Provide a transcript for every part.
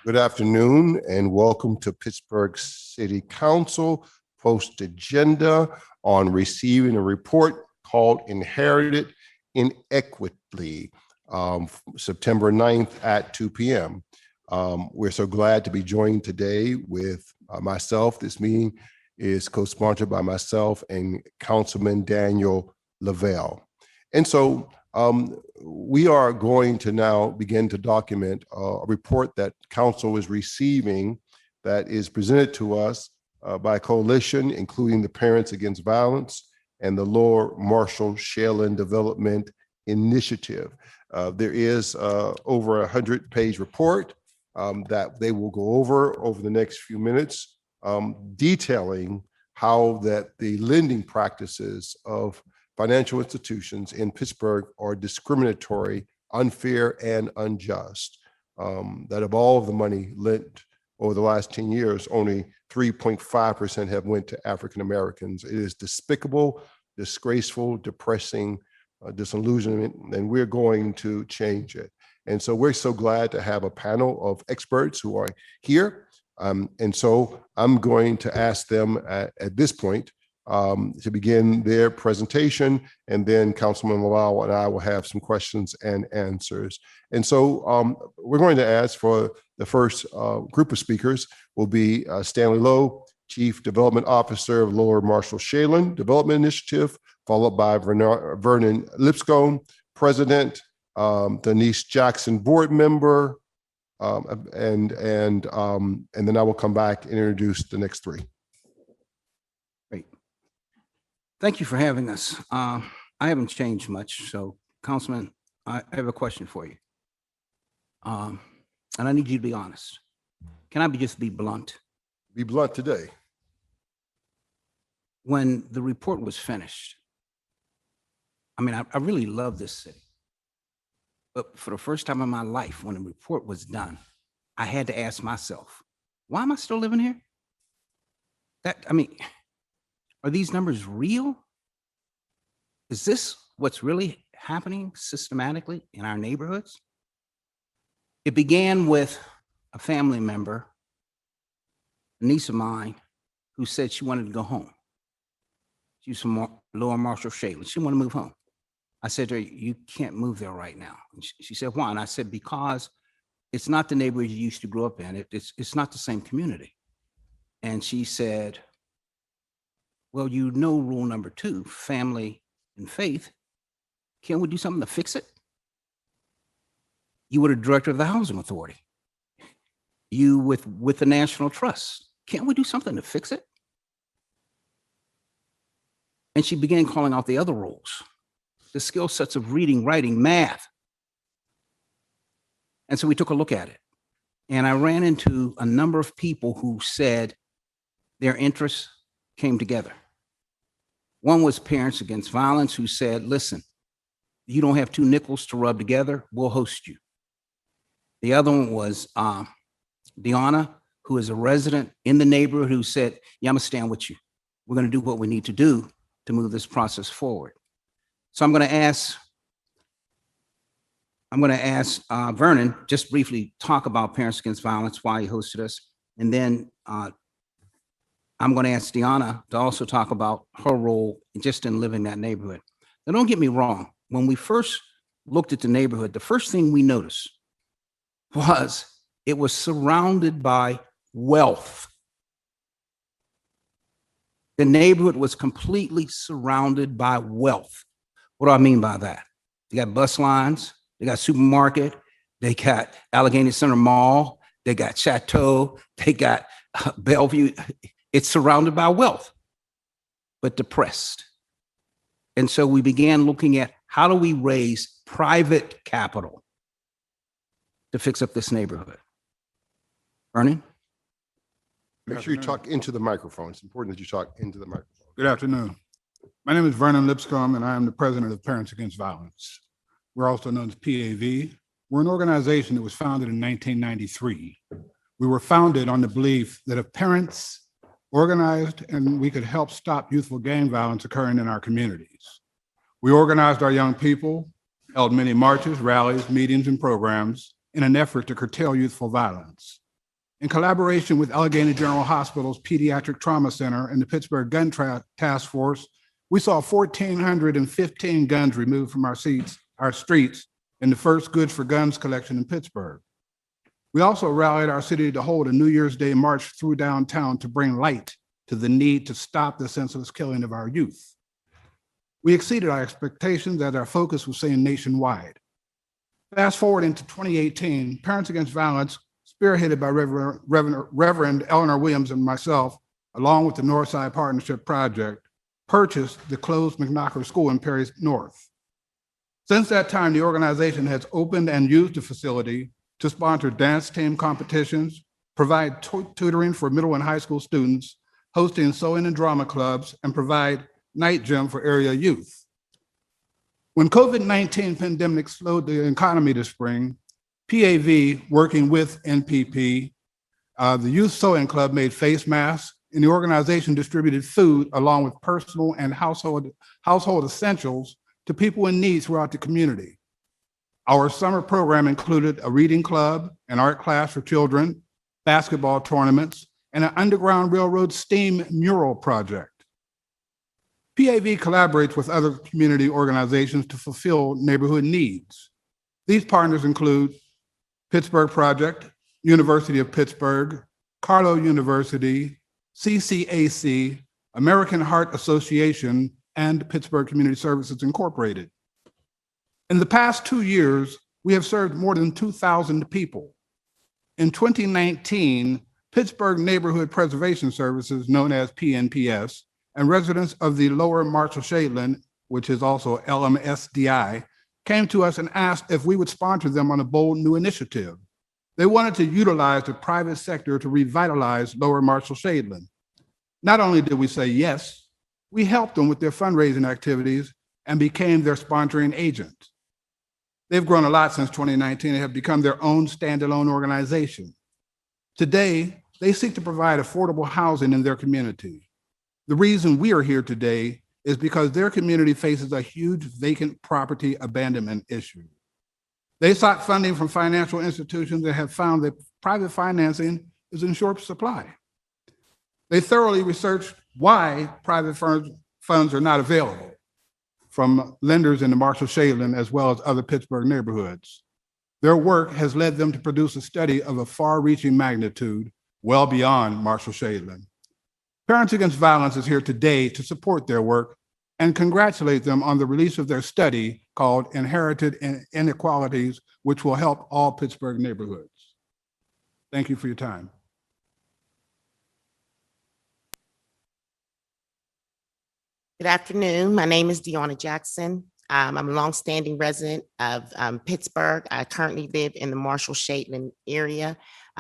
Good afternoon and welcome to Pittsburgh City Council post agenda on receiving a report called Inherited Inequitably, September 9th at 2 p.m. We're so glad to be joined today with myself. This meeting is co-sponsored by myself and Councilman Daniel Lavelle. And so we are going to now begin to document a report that council is receiving that is presented to us by a coalition, including the Parents Against Violence and the Lower Marshall Shailen Development Initiative. There is over 100-page report that they will go over the next few minutes, detailing how that the lending practices of financial institutions in Pittsburgh are discriminatory, unfair, and unjust. That of all of the money lent over the last 10 years, only 3.5% have went to African Americans. It is despicable, disgraceful, depressing, disillusionment, and we're going to change it. And so we're so glad to have a panel of experts who are here. And so I'm going to ask them at this point to begin their presentation, and then Councilman Lavelle and I will have some questions and answers. And so we're going to ask for the first group of speakers will be Stanley Lowe, Chief Development Officer of Lower Marshall Shailen Development Initiative, followed by Vernon Lipscomb, President, Denise Jackson, Board Member, and then I will come back and introduce the next three. Thank you for having us. I haven't changed much. So, Councilman, I have a question for you. And I need you to be honest. Can I just be blunt? Be blunt today. When the report was finished, I mean, I really love this city. But for the first time in my life, when the report was done, I had to ask myself, why am I still living here? Are these numbers real? Is this what's really happening systematically in our neighborhoods? It began with a family member, a niece of mine, who said she wanted to go home. She's from Lower Marshall Shailen. She wanted to move home. I said to her, you can't move there right now. And she said, why? And I said, because it's not the neighborhood you used to grow up in. It's not the same community. And she said, well, you know rule number 2, family and faith. Can't we do something to fix it? You were the director of the housing authority. You with the National Trust. Can't we do something to fix it? And she began calling out the other rules, the skill sets of reading, writing, math. And so we took a look at it. And I ran into a number of people who said their interests came together. One was Parents Against Violence, who said, listen, you don't have 2 nickels to rub together, we'll host you. The other one was Deanna, who is a resident in the neighborhood, who said, yeah, I'm gonna stand with you. We're gonna do what we need to do to move this process forward. So I'm gonna ask Vernon just briefly talk about Parents Against Violence, why he hosted us, and then I'm going to ask Deanna to also talk about her role just in living that neighborhood. Now, don't get me wrong. When we first looked at the neighborhood, the first thing we noticed was it was surrounded by wealth. The neighborhood was completely surrounded by wealth. What do I mean by that? They got bus lines, they got supermarket, they got Allegheny Center Mall, they got Chateau, they got Bellevue. It's surrounded by wealth, but depressed. And so we began looking at how do we raise private capital to fix up this neighborhood. Vernon? Make sure you talk into the microphone. It's important that you talk into the microphone. Good afternoon. My name is Vernon Lipscomb, and I am the president of Parents Against Violence. We're also known as PAV. We're an organization that was founded in 1993. We were founded on the belief that if parents organized and we could help stop youthful gang violence occurring in our communities. We organized our young people, held many marches, rallies, meetings, and programs in an effort to curtail youthful violence. In collaboration with Allegheny General Hospital's Pediatric Trauma Center and the Pittsburgh Gun Task Force, we saw 1,415 guns removed from our streets in the first Goods for Guns collection in Pittsburgh. We also rallied our city to hold a New Year's Day march through downtown to bring light to the need to stop the senseless killing of our youth. We exceeded our expectations as our focus was seen nationwide. Fast forward into 2018, Parents Against Violence, spearheaded by Reverend Eleanor Williams and myself, along with the Northside Partnership Project, purchased the closed McKnocker School in Perry North. Since that time, the organization has opened and used the facility to sponsor dance team competitions, provide tutoring for middle and high school students, hosting sewing and drama clubs, and provide night gym for area youth. When COVID-19 pandemic slowed the economy this spring, PAV, working with NPP, the Youth Sewing Club made face masks, and the organization distributed food along with personal and household essentials to people in need throughout the community. Our summer program included a reading club, an art class for children, basketball tournaments, and an Underground Railroad STEAM mural project. PAV collaborates with other community organizations to fulfill neighborhood needs. These partners include Pittsburgh Project, University of Pittsburgh, Carlow University, CCAC, American Heart Association, and Pittsburgh Community Services Incorporated. In the past 2 years, we have served more than 2,000 people. In 2019, Pittsburgh Neighborhood Preservation Services, known as PNPS, and residents of the Lower Marshall-Shadeland, which is also LMSDI, came to us and asked if we would sponsor them on a bold new initiative. They wanted to utilize the private sector to revitalize Lower Marshall-Shadeland. Not only did we say yes, we helped them with their fundraising activities and became their sponsoring agent. They've grown a lot since 2019 and have become their own standalone organization. Today, they seek to provide affordable housing in their community. The reason we are here today is because their community faces a huge vacant property abandonment issue. They sought funding from financial institutions and have found that private financing is in short supply. They thoroughly researched why private funds are not available from lenders in the Marshall-Shadeland as well as other Pittsburgh neighborhoods. Their work has led them to produce a study of a far-reaching magnitude well beyond Marshall-Shadeland. Parents Against Violence is here today to support their work and congratulate them on the release of their study called Inherited Inequalities, which will help all Pittsburgh neighborhoods. Thank you for your time. Good afternoon. My name is Deanna Jackson. I'm a longstanding resident of Pittsburgh. I currently live in the Marshall-Shadeland area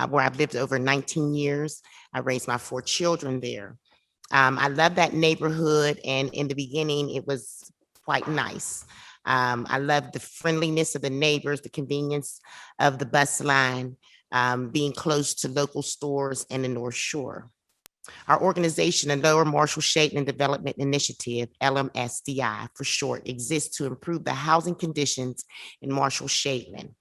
where I've lived over 19 years. I raised my 4 children there. I love that neighborhood, and in the beginning, it was quite nice. I love the friendliness of the neighbors, the convenience of the bus line, being close to local stores and the North Shore. Our organization, the Lower Marshall-Shadeland Development Initiative, LMSDI for short, exists to improve the housing conditions in Marshall-Shadeland.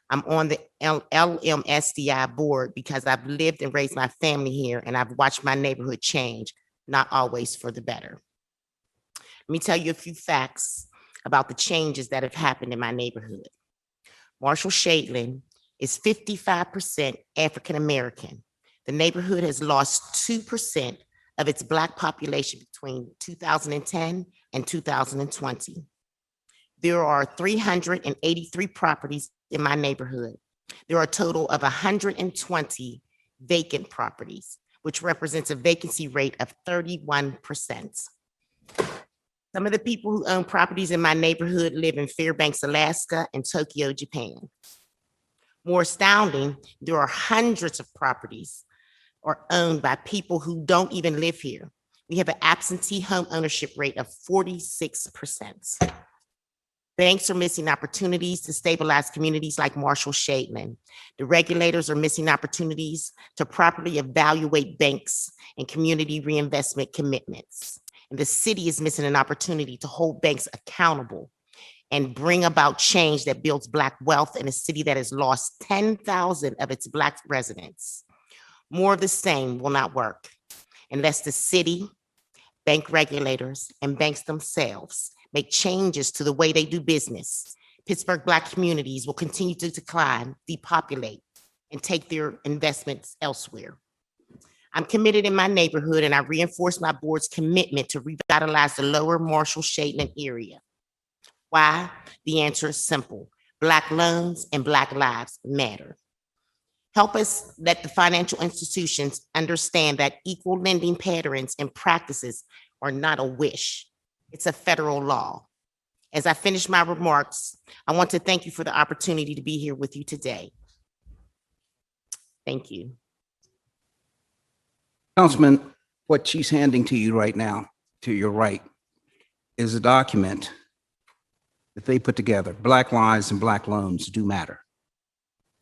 I'm on the LMSDI board because I've lived and raised my family here, and I've watched my neighborhood change, not always for the better. Let me tell you a few facts about the changes that have happened in my neighborhood. Marshall-Shadeland is 55% African-American. The neighborhood has lost 2% of its Black population between 2010 and 2020. There are 383 properties in my neighborhood. There are a total of 120 vacant properties, which represents a vacancy rate of 31%. Some of the people who own properties in my neighborhood live in Fairbanks, Alaska, and Tokyo, Japan. More astounding, there are hundreds of properties are owned by people who don't even live here. We have an absentee home ownership rate of 46%. Banks are missing opportunities to stabilize communities like Marshall-Shadeland. The regulators are missing opportunities to properly evaluate banks and community reinvestment commitments. And the city is missing an opportunity to hold banks accountable and bring about change that builds Black wealth in a city that has lost 10,000 of its Black residents. More of the same will not work unless the city, bank regulators, and banks themselves make changes to the way they do business. Pittsburgh Black communities will continue to decline, depopulate, and take their investments elsewhere. I'm committed in my neighborhood, and I reinforce my board's commitment to revitalize the lower Marshall-Shaitland area. Why? The answer is simple. Black loans and Black lives matter. Help us let the financial institutions understand that equal lending patterns and practices are not a wish. It's a federal law. As I finish my remarks, I want to thank you for the opportunity to be here with you today. Thank you. Councilman, what she's handing to you right now, to your right, is a document that they put together. Black lives and Black loans do matter.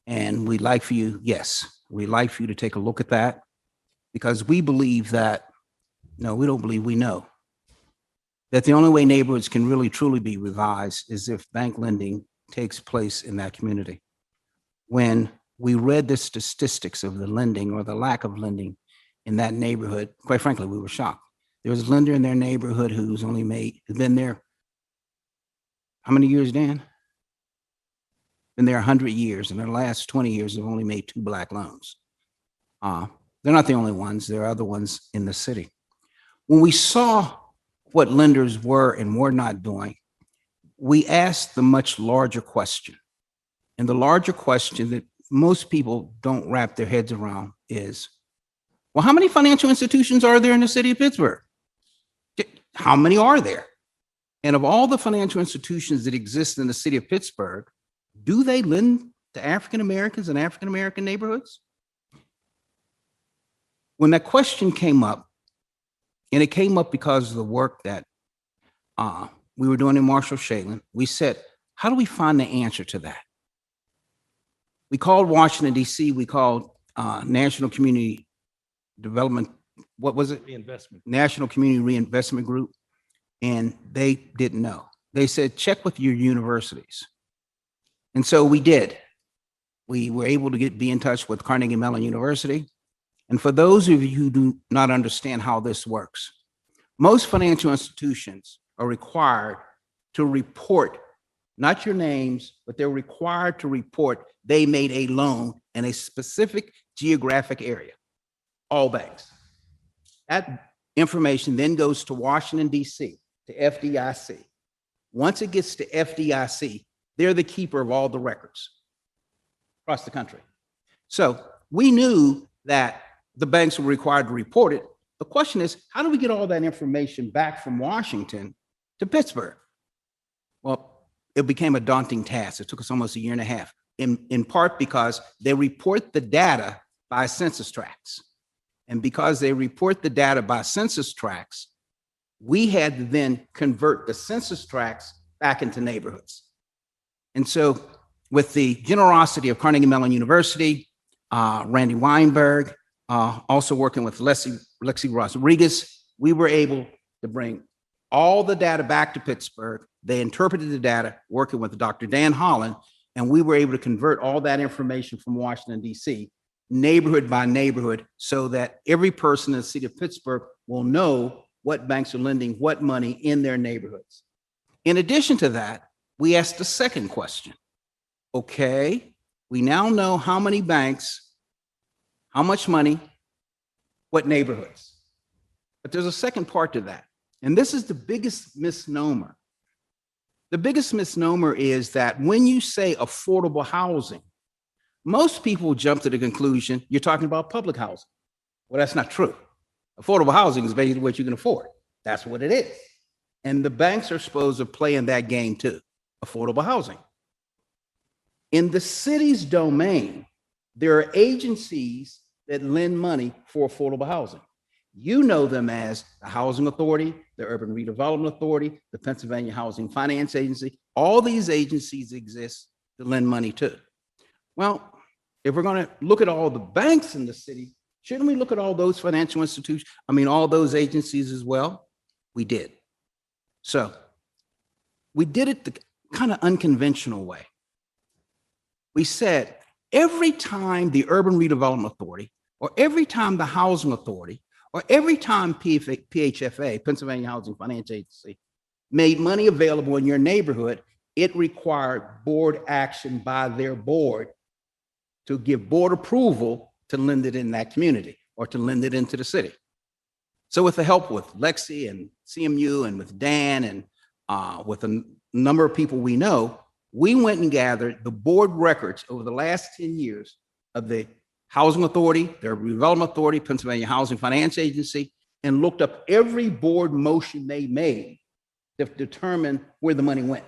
And we'd like for you, yes, we'd like for you to take a look at that, because we believe that, no, we don't believe, we know that the only way neighborhoods can really truly be revised is if bank lending takes place in that community. When we read the statistics of the lending or the lack of lending in that neighborhood, quite frankly, we were shocked. There was a lender in their neighborhood who's been there, how many years, Dan? Been there 100 years, and in the last 20 years, they've only made 2 Black loans. They're not the only ones. There are other ones in the city. When we saw what lenders were and were not doing, we asked the much larger question. And the larger question that most people don't wrap their heads around is, well, how many financial institutions are there in the city of Pittsburgh? How many are there? And of all the financial institutions that exist in the city of Pittsburgh, do they lend to African Americans and African American neighborhoods? When that question came up, and it came up because of the work that we were doing in Marshall-Shaitland, we said, how do we find the answer to that? We called Washington, D.C., we called National Community Development, what was it? Reinvestment. National Community Reinvestment Group, and they didn't know. They said, check with your universities. And so we did. We were able to be in touch with Carnegie Mellon University. And for those of you who do not understand how this works, most financial institutions are required to report, not your names, but they're required to report they made a loan in a specific geographic area, all banks. That information then goes to Washington, D.C., to FDIC. Once it gets to FDIC, they're the keeper of all the records across the country. So we knew that the banks were required to report it. The question is, how do we get all that information back from Washington to Pittsburgh? Well, it became a daunting task. It took us almost a year and a half, in part because they report the data by census tracts. And because they report the data by census tracts, we had to then convert the census tracts back into neighborhoods. And so with the generosity of Carnegie Mellon University, Randy Weinberg, also working with Lexi Rodriguez, we were able to bring all the data back to Pittsburgh. They interpreted the data, working with Dr. Dan Holland, and we were able to convert all that information from Washington, D.C., neighborhood by neighborhood, so that every person in the city of Pittsburgh will know what banks are lending what money in their neighborhoods. In addition to that, we asked the second question. Okay, we now know how many banks, how much money, what neighborhoods. But there's a second part to that. And this is the biggest misnomer. The biggest misnomer is that when you say affordable housing, most people jump to the conclusion you're talking about public housing. Well, that's not true. Affordable housing is basically what you can afford. That's what it is. And the banks are supposed to play in that game too, affordable housing. In the city's domain, there are agencies that lend money for affordable housing. You know them as the Housing Authority, the Urban Redevelopment Authority, the Pennsylvania Housing Finance Agency. All these agencies exist to lend money to. Well, if we're going to look at all the banks in the city, shouldn't we look at all those financial institutions? All those agencies as well? We did. So we did it the kind of unconventional way. We said every time the Urban Redevelopment Authority or every time the Housing Authority, or every time PHFA, Pennsylvania Housing Finance Agency, made money available in your neighborhood, it required board action by their board to give board approval to lend it in that community or to lend it into the city. So with the help with Lexi and CMU and with Dan and with a number of people we know, we went and gathered the board records over the last 10 years of the Housing Authority, their Redevelopment Authority, Pennsylvania Housing Finance Agency, and looked up every board motion they made to determine where the money went.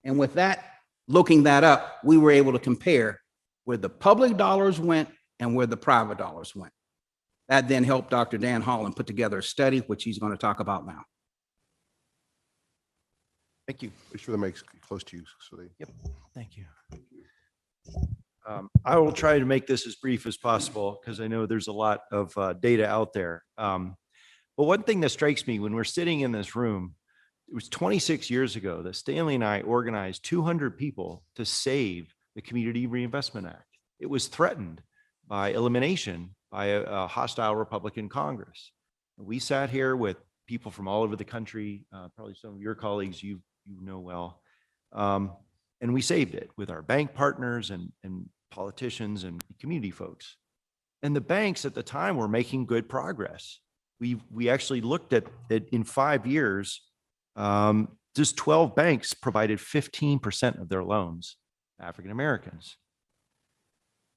And with that, looking that up, we were able to compare where the public dollars went and where the private dollars went. That then helped Dr. Dan Holland put together a study, which he's going to talk about now. Thank you. Be sure to make it close to you so they. Yep. Thank you. I will try to make this as brief as possible because I know there's a lot of data out there. But one thing that strikes me when we're sitting in this room, it was 26 years ago that Stanley and I organized 200 people to save the Community Reinvestment Act. It was threatened by elimination by a hostile Republican Congress. We sat here with people from all over the country, probably some of your colleagues you know well, and we saved it with our bank partners and politicians and community folks. And the banks at the time were making good progress. We actually looked at it in 5 years. Just 12 banks provided 15% of their loans to African Americans.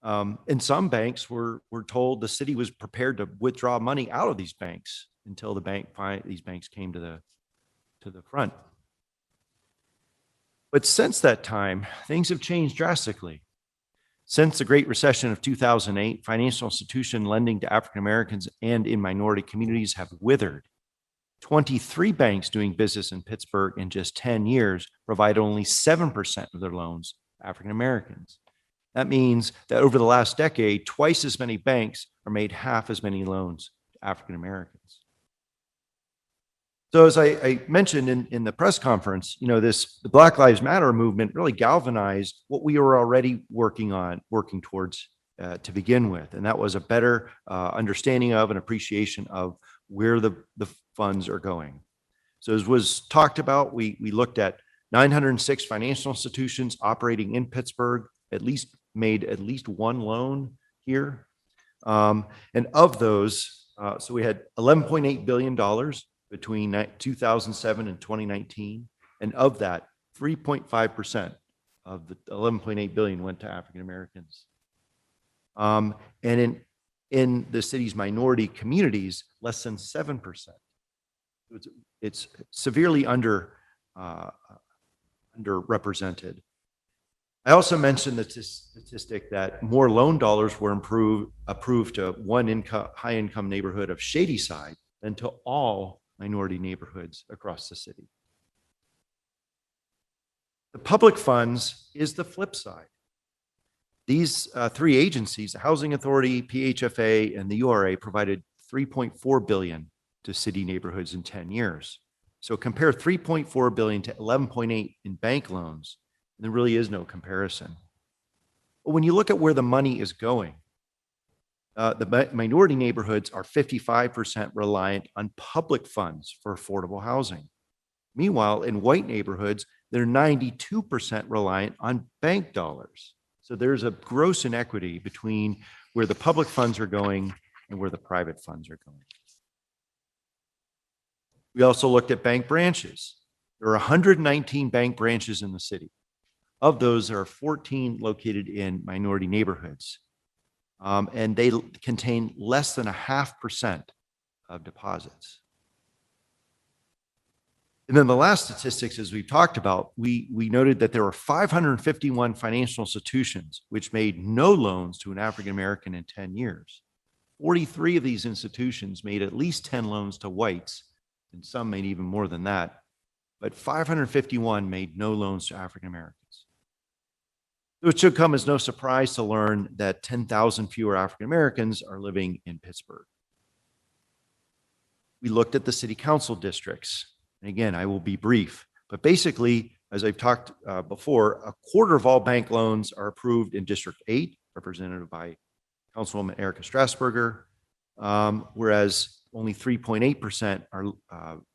And some banks were told the city was prepared to withdraw money out of these banks until these banks came to the front. But since that time, things have changed drastically. Since the Great Recession of 2008, financial institution lending to African Americans and in minority communities have withered. 23 banks doing business in Pittsburgh in just 10 years provide only 7% of their loans to African Americans. That means that over the last decade, twice as many banks are made half as many loans to African Americans. So as I mentioned in the press conference, the Black Lives Matter movement really galvanized what we were already working towards to begin with. And that was a better understanding of and appreciation of where the funds are going. So as was talked about, we looked at 906 financial institutions operating in Pittsburgh, made at least one loan here. And of those, so we had $11.8 billion between 2007 and 2019. And of that, 3.5% of the 11.8 billion went to African Americans. And in the city's minority communities, less than 7%. It's severely underrepresented. I also mentioned the statistic that more loan dollars were approved to one high-income neighborhood of Shadyside than to all minority neighborhoods across the city. The public funds is the flip side. These three agencies, the Housing Authority, PHFA, and the URA, provided $3.4 billion to city neighborhoods in 10 years. So compare $3.4 billion to $11.8 in bank loans, and there really is no comparison. But when you look at where the money is going, the minority neighborhoods are 55% reliant on public funds for affordable housing. Meanwhile, in white neighborhoods, they're 92% reliant on bank dollars. So there's a gross inequity between where the public funds are going and where the private funds are going. We also looked at bank branches. There are 119 bank branches in the city. Of those, there are 14 located in minority neighborhoods. And they contain less than 0.5% of deposits. And then the last statistics, as we've talked about, we noted that there were 551 financial institutions which made no loans to an African American in 10 years. 43 of these institutions made at least 10 loans to whites, and some made even more than that. But 551 made no loans to African Americans. It should come as no surprise to learn that 10,000 fewer African Americans are living in Pittsburgh. We looked at the city council districts. And again, I will be brief, but basically, as I've talked before, a quarter of all bank loans are approved in District 8, represented by Councilwoman Erica Strasburger, whereas only 3.8% are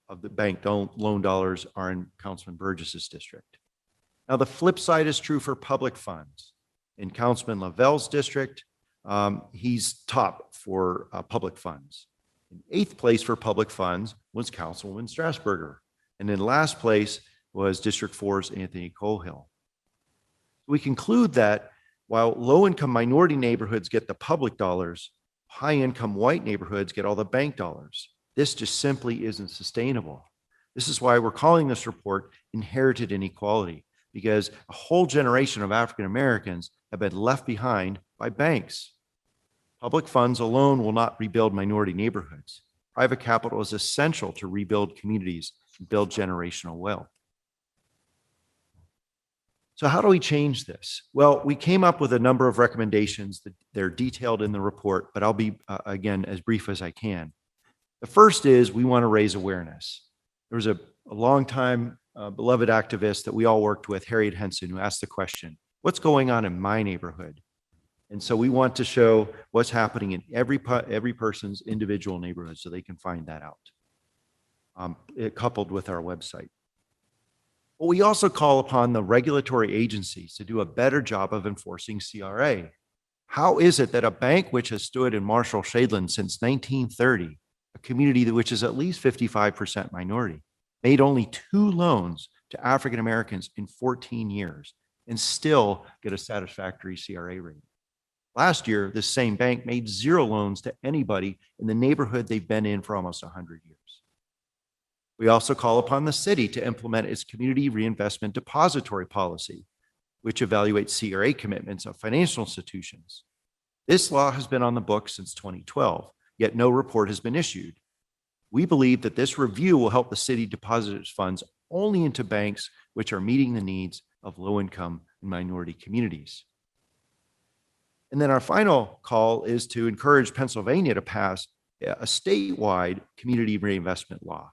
of the bank loan dollars are in Councilman Burgess's district. Now, the flip side is true for public funds. In Councilman Lavelle's district, he's top for public funds. In eighth place for public funds was Councilwoman Strasburger. And in last place was District 4's Anthony Cohill. We conclude that while low-income minority neighborhoods get the public dollars, high-income white neighborhoods get all the bank dollars. This just simply isn't sustainable. This is why we're calling this report Inherited Inequality, because a whole generation of African Americans have been left behind by banks. Public funds alone will not rebuild minority neighborhoods. Private capital is essential to rebuild communities and build generational wealth. So how do we change this? Well, we came up with a number of recommendations that they're detailed in the report, but I'll be, again, as brief as I can. The first is we want to raise awareness. There was a longtime beloved activist that we all worked with, Harriet Henson, who asked the question, what's going on in my neighborhood? And so we want to show what's happening in every person's individual neighborhood so they can find that out, coupled with our website. But we also call upon the regulatory agencies to do a better job of enforcing CRA. How is it that a bank which has stood in Marshall-Shadeland since 1930, a community which is at least 55% minority, made only 2 loans to African Americans in 14 years and still get a satisfactory CRA rating? Last year, this same bank made 0 loans to anybody in the neighborhood they've been in for almost 100 years. We also call upon the city to implement its community reinvestment depository policy, which evaluates CRA commitments of financial institutions. This law has been on the books since 2012, yet no report has been issued. We believe that this review will help the city deposit its funds only into banks which are meeting the needs of low-income and minority communities. And then our final call is to encourage Pennsylvania to pass a statewide community reinvestment law.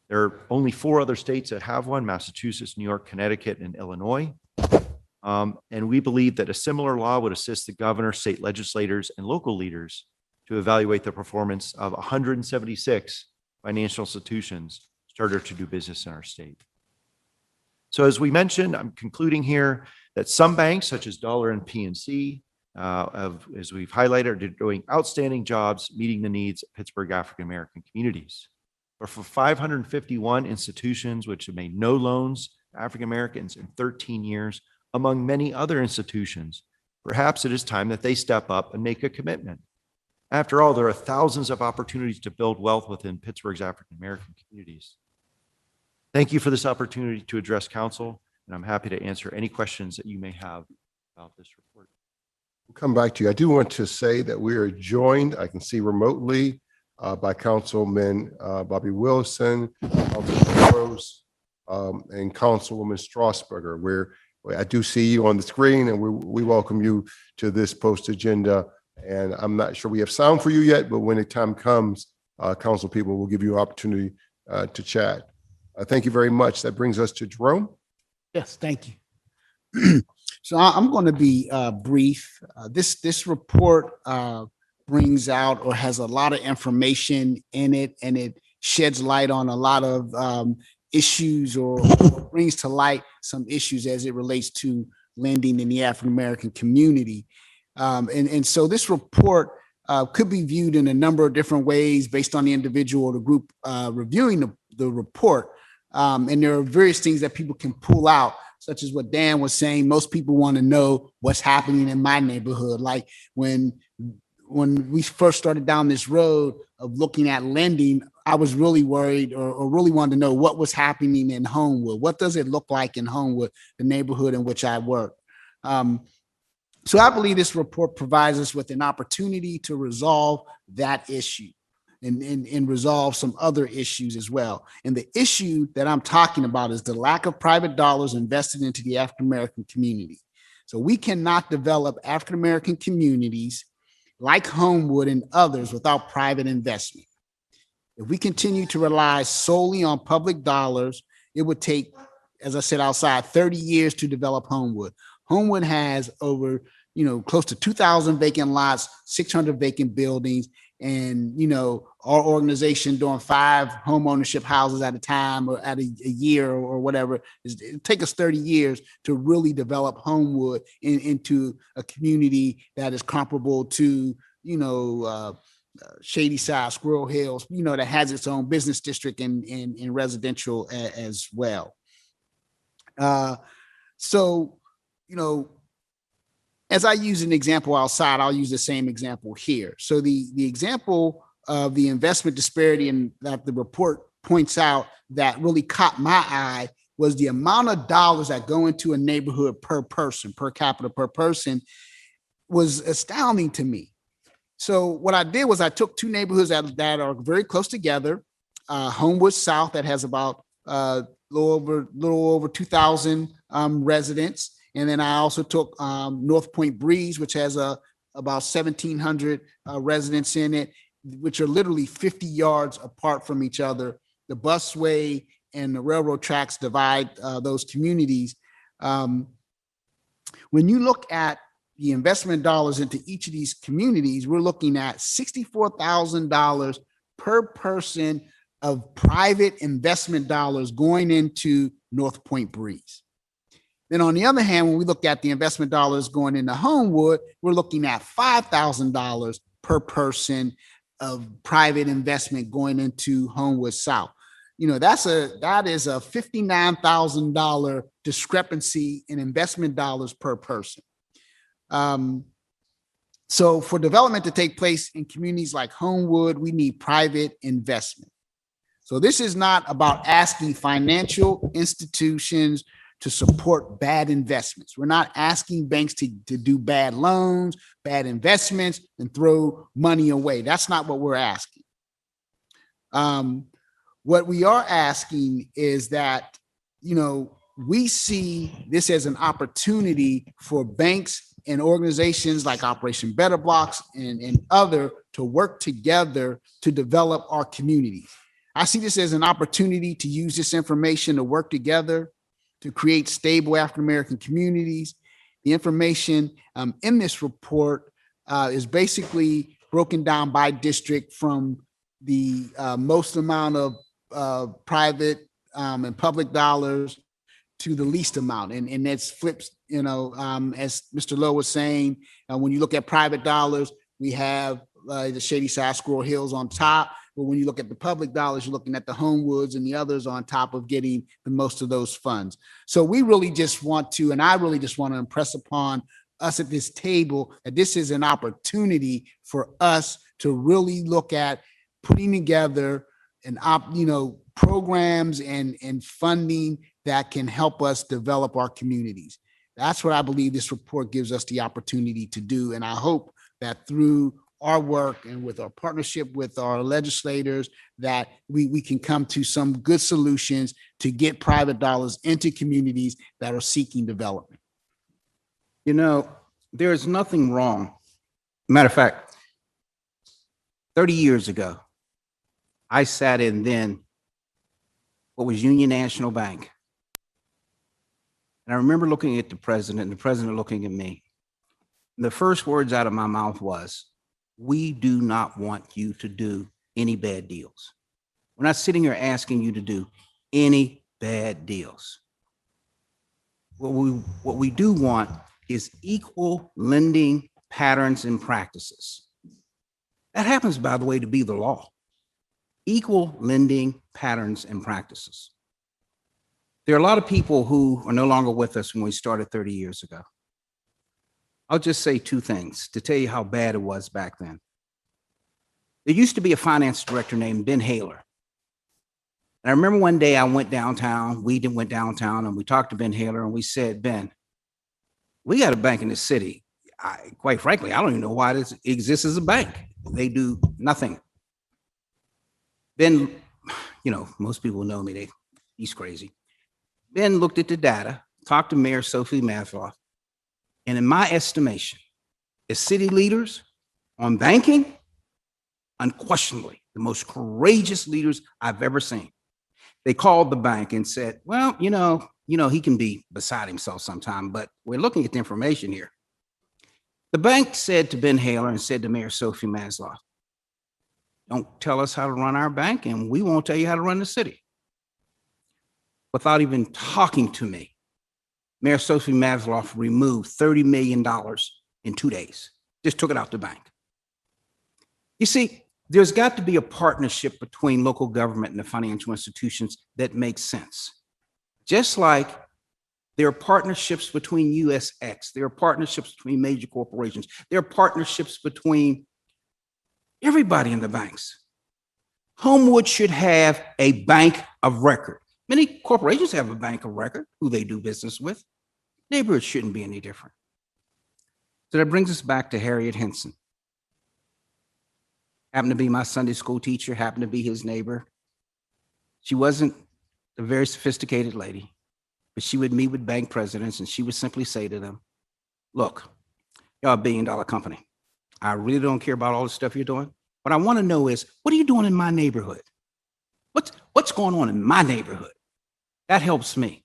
There are only 4 other states that have one: Massachusetts, New York, Connecticut, and Illinois. And we believe that a similar law would assist the governor, state legislators, and local leaders to evaluate the performance of 176 financial institutions started to do business in our state. So as we mentioned, I'm concluding here that some banks, such as Dollar and PNC, as we've highlighted, are doing outstanding jobs meeting the needs of Pittsburgh African American communities. But for 551 institutions which have made no loans to African Americans in 13 years, among many other institutions, perhaps it is time that they step up and make a commitment. After all, there are thousands of opportunities to build wealth within Pittsburgh's African American communities. Thank you for this opportunity to address council, and I'm happy to answer any questions that you may have about this report. We'll come back to you. I do want to say that we are joined, I can see remotely, by Councilman Bobby Wilson, Councilman Rose, and Councilwoman Strasburger, where I do see you on the screen, and we welcome you to this post agenda. And I'm not sure we have sound for you yet, but when the time comes, council people will give you an opportunity to chat. Thank you very much. That brings us to Jerome. Yes, thank you. So I'm going to be brief. This report brings out or has a lot of information in it, and it sheds light on a lot of issues or brings to light some issues as it relates to lending in the African American community. And so this report could be viewed in a number of different ways based on the individual or the group reviewing the report. And there are various things that people can pull out, such as what Dan was saying. Most people want to know what's happening in my neighborhood. Like when we first started down this road of looking at lending, I was really worried or really wanted to know what was happening in Homewood. What does it look like in Homewood, the neighborhood in which I work? So I believe this report provides us with an opportunity to resolve that issue and resolve some other issues as well. And the issue that I'm talking about is the lack of private dollars invested into the African American community. So we cannot develop African American communities like Homewood and others without private investment. If we continue to rely solely on public dollars, it would take, as I said outside, 30 years to develop Homewood. Homewood has over close to 2,000 vacant lots, 600 vacant buildings. And, our organization doing 5 home ownership houses at a time or at a year or whatever. It take us 30 years to really develop Homewood into a community that is comparable to, Shady Side, Squirrel Hills, that has its own business district and residential as well. So, as I use an example outside, I'll use the same example here. So the example of the investment disparity and that the report points out that really caught my eye was the amount of dollars that go into a neighborhood per person, per capita per person, was astounding to me. So what I did was I took 2 neighborhoods that are very close together, Homewood South that has about little over 2,000 residents. And then I also took North Point Breeze, which has about 1,700 residents in it, which are literally 50 yards apart from each other. The busway and the railroad tracks divide those communities. When you look at the investment dollars into each of these communities, we're looking at $64,000 per person of private investment dollars going into North Point Breeze. Then on the other hand, when we look at the investment dollars going into Homewood, we're looking at $5,000 per person of private investment going into Homewood South. That is a $59,000 discrepancy in investment dollars per person. So for development to take place in communities like Homewood, we need private investment. So this is not about asking financial institutions to support bad investments. We're not asking banks to do bad loans, bad investments, and throw money away. That's not what we're asking. What we are asking is that, we see this as an opportunity for banks and organizations like Operation Better Blocks and other to work together to develop our communities. I see this as an opportunity to use this information to work together to create stable African-American communities. The information in this report is basically broken down by district from the most amount of private and public dollars to the least amount. And that's flips, as Mr. Lowe was saying, when you look at private dollars, we have the Shady Side, Squirrel Hills on top. But when you look at the public dollars, you're looking at the Homewoods and the others on top of getting the most of those funds. So we really just want to, and I really just want to impress upon us at this table that this is an opportunity for us to really look at putting together programs and funding that can help us develop our communities. That's what I believe this report gives us the opportunity to do. And I hope that through our work and with our partnership with our legislators, that we can come to some good solutions to get private dollars into communities that are seeking development. There is nothing wrong. Matter of fact, 30 years ago, I sat in then what was Union National Bank. And I remember looking at the president and the president looking at me. And the first words out of my mouth was, "We do not want you to do any bad deals. We're not sitting here asking you to do any bad deals. What we do want is equal lending patterns and practices." That happens, by the way, to be the law. Equal lending patterns and practices. There are a lot of people who are no longer with us when we started 30 years ago. I'll just say 2 things to tell you how bad it was back then. There used to be a finance director named Ben Haler. And I remember one day I went downtown, we went downtown and we talked to Ben Haler and we said, "Ben, we got a bank in this city. Quite frankly, I don't even know why this exists as a bank. They do nothing." Ben, most people know me, he's crazy. Ben looked at the data, talked to Mayor Sophie Matloff, and in my estimation, as city leaders on banking, unquestionably the most courageous leaders I've ever seen. They called the bank and said, "Well, he can be beside himself sometime, but we're looking at the information here. The bank said to Ben Haler and said to Mayor Sophie Maslow, don't tell us how to run our bank and we won't tell you how to run the city. Without even talking to me, Mayor Sophie Maslow removed $30 million in 2 days, just took it out the bank. You see, there's got to be a partnership between local government and the financial institutions that makes sense. Just like there are partnerships between USX, there are partnerships between major corporations, there are partnerships between everybody in the banks. Homewood should have a bank of record. Many corporations have a bank of record who they do business with. Neighborhoods shouldn't be any different. So that brings us back to Harriet Henson. Happened to be my Sunday school teacher, happened to be his neighbor. She wasn't a very sophisticated lady, but she would meet with bank presidents and she would simply say to them, look, y'all a $1 billion company. I really don't care about all the stuff you're doing. What I want to know is, what are you doing in my neighborhood? What's going on in my neighborhood? That helps me.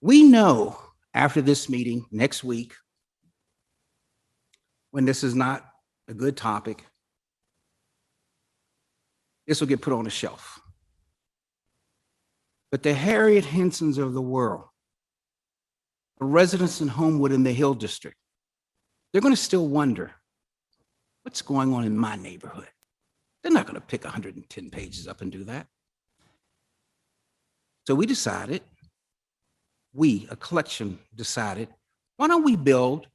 We know after this meeting next week, when this is not a good topic, this will get put on a shelf. But the Harriet Hensons of the world, the residents in Homewood in the Hill District, they're going to still wonder, what's going on in my neighborhood? They're not going to pick 110 pages up and do that. So we decided, a collection decided, why don't we build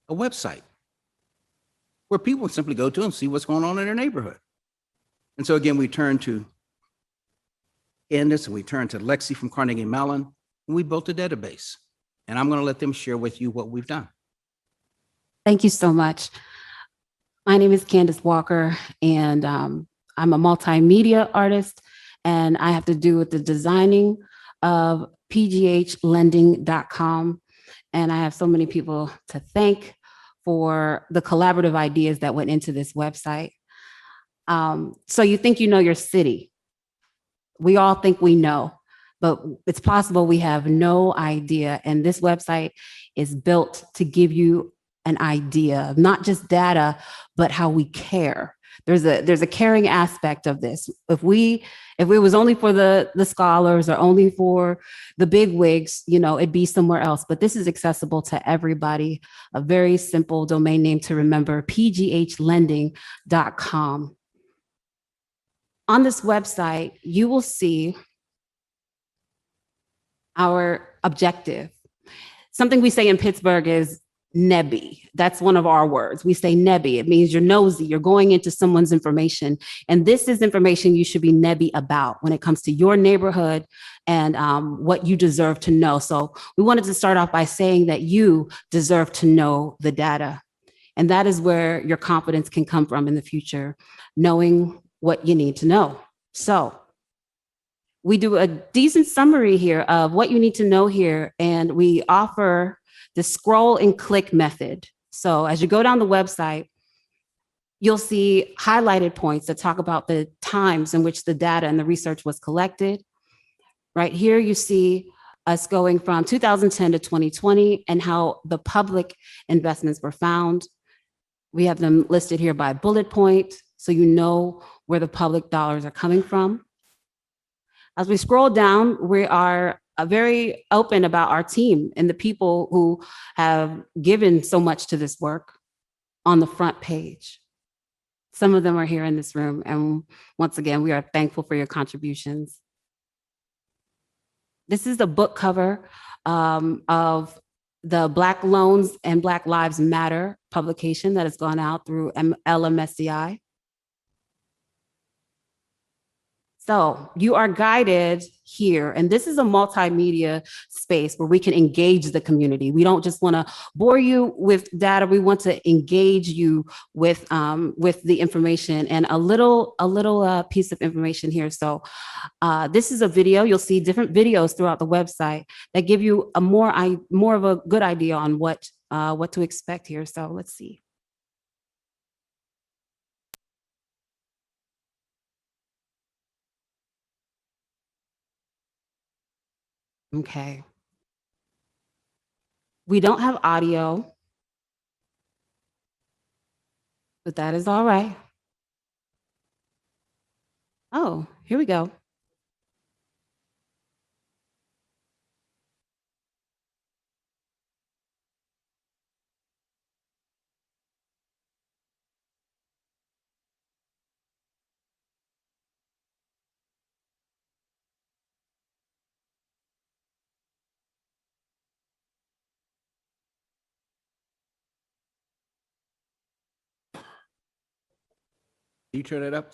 a website where people simply go to and see what's going on in their neighborhood? And so again, we turned to Candace and we turned to Lexi from Carnegie Mellon, and we built a database. And I'm going to let them share with you what we've done. Thank you so much. My name is Candace Walker, and I'm a multimedia artist, and I have to do with the designing of pghlending.com. And I have so many people to thank for the collaborative ideas that went into this website. So you think you know your city. We all think we know, but it's possible we have no idea. And this website is built to give you an idea of not just data, but how we care. There's a caring aspect of this. If it was only for the scholars or only for the big wigs, it'd be somewhere else. But this is accessible to everybody. A very simple domain name to remember, pghlending.com. On this website, you will see our objective. Something we say in Pittsburgh is nebby. That's one of our words. We say nebby. It means you're nosy. You're going into someone's information. And this is information you should be nebby about when it comes to your neighborhood and what you deserve to know. So we wanted to start off by saying that you deserve to know the data. And that is where your confidence can come from in the future, knowing what you need to know. So we do a decent summary here of what you need to know here. And we offer the scroll and click method. So as you go down the website, you'll see highlighted points that talk about the times in which the data and the research was collected. Right here, you see us going from 2010 to 2020 and how the public investments were found. We have them listed here by bullet point, so you know where the public dollars are coming from. As we scroll down, we are very open about our team and the people who have given so much to this work on the front page. Some of them are here in this room. And once again, we are thankful for your contributions. This is the book cover of the Black Loans and Black Lives Matter publication that has gone out through LMSCI. So you are guided here, and this is a multimedia space where we can engage the community. We don't just want to bore you with data. We want to engage you with the information, and a little piece of information here. So this is a video. You'll see different videos throughout the website that give you a more of a good idea on what to expect here. So let's see. Okay. We don't have audio, but that is all right. Oh, here we go. You turn it up.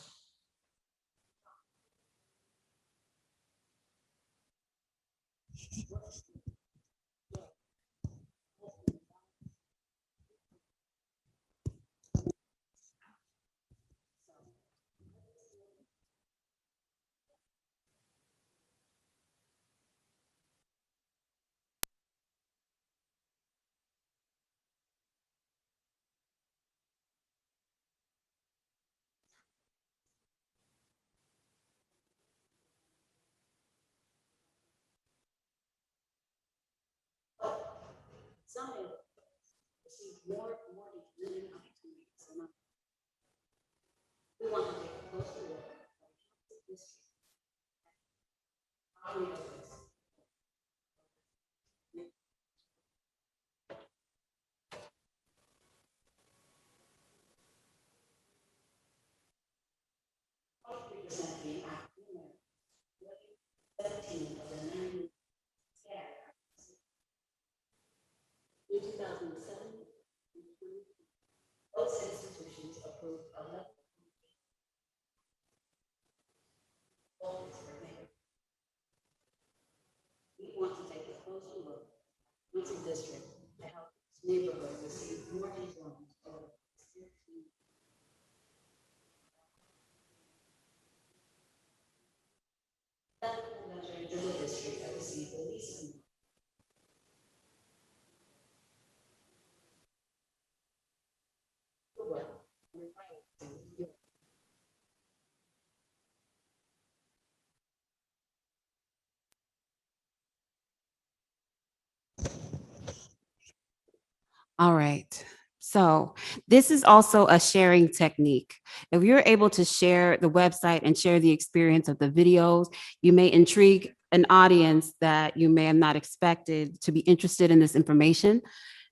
All right. So this is also a sharing technique. If you're able to share the website and share the experience of the videos, you may intrigue an audience that you may have not expected to be interested in this information.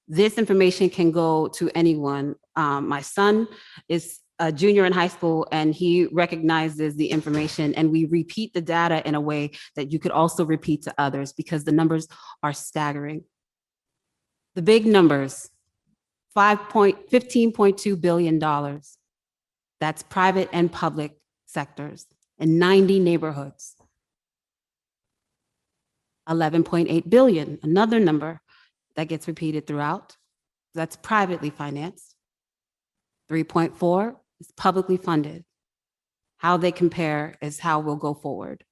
This information can go to anyone. My son is a junior in high school and he recognizes the information, and we repeat the data in a way that you could also repeat to others because the numbers are staggering. The big numbers, $15.2 billion. That's private and public sectors in 90 neighborhoods. 11.8 billion, another number that gets repeated throughout. That's privately financed. 3.4 is publicly funded. How they compare is how we'll go forward.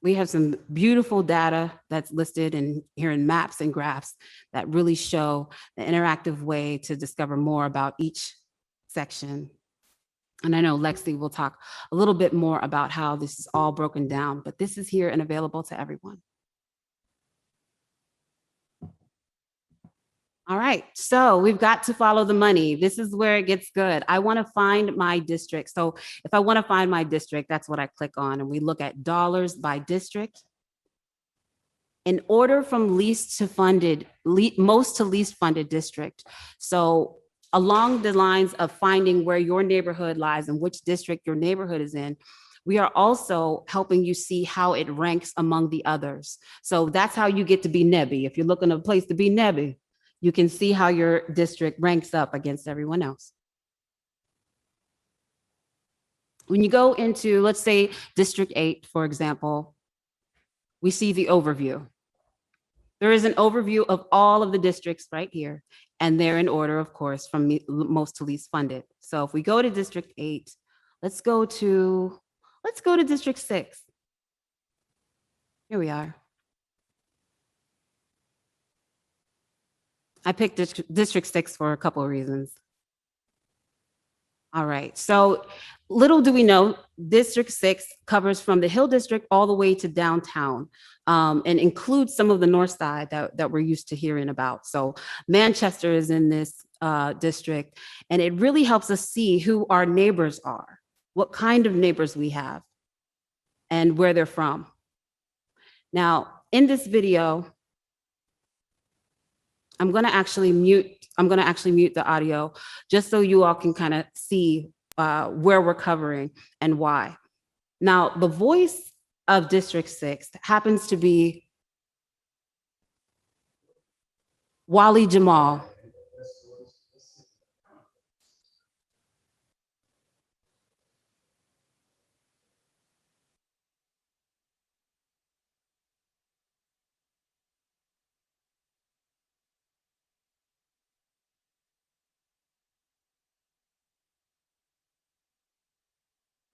We have some beautiful data that's listed in here in maps and graphs that really show the interactive way to discover more about each section. And I know Lexi will talk a little bit more about how this is all broken down, but this is here and available to everyone. All right, so we've got to follow the money. This is where it gets good. I want to find my district. So if I want to find my district, that's what I click on, and we look at dollars by district. In order from least to funded, most to least funded district. So along the lines of finding where your neighborhood lies and which district your neighborhood is in, we are also helping you see how it ranks among the others. So that's how you get to be NEBI. If you're looking for a place to be NEBI, you can see how your district ranks up against everyone else. When you go into, let's say, District 8, for example, we see the overview. There is an overview of all of the districts right here, and they're in order, of course, from most to least funded. So if we go to District 8, let's go to District 6. Here we are. I picked District 6 for a couple of reasons. All right, so little do we know, District 6 covers from the Hill District all the way to downtown, and includes some of the north side that we're used to hearing about. So Manchester is in this, district. And it really helps us see who our neighbors are, what kind of neighbors we have, and where they're from. Now, in this video, I'm gonna actually mute the audio just so you all can kind of see where we're covering and why. Now, the voice of District 6 happens to be Wali Jamal.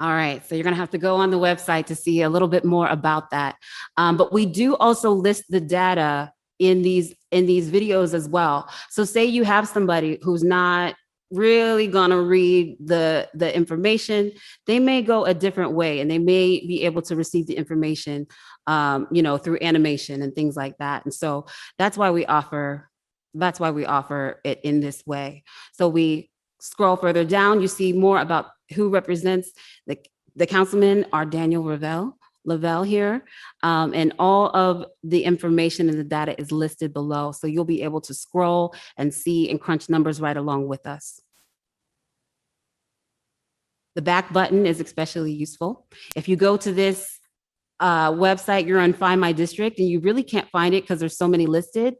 All right, so you're gonna have to go on the website to see a little bit more about that. But we do also list the data in these videos as well. So say you have somebody who's not really gonna read the information, they may go a different way and they may be able to receive the information, through animation and things like that. And so that's why we offer it in this way. So we scroll further down, you see more about who represents the councilmen are Daniel Lavelle here, and all of the information and the data is listed below. So you'll be able to scroll and see and crunch numbers right along with us. The back button is especially useful. If you go to this website, you're on Find My District and you really can't find it because there's so many listed,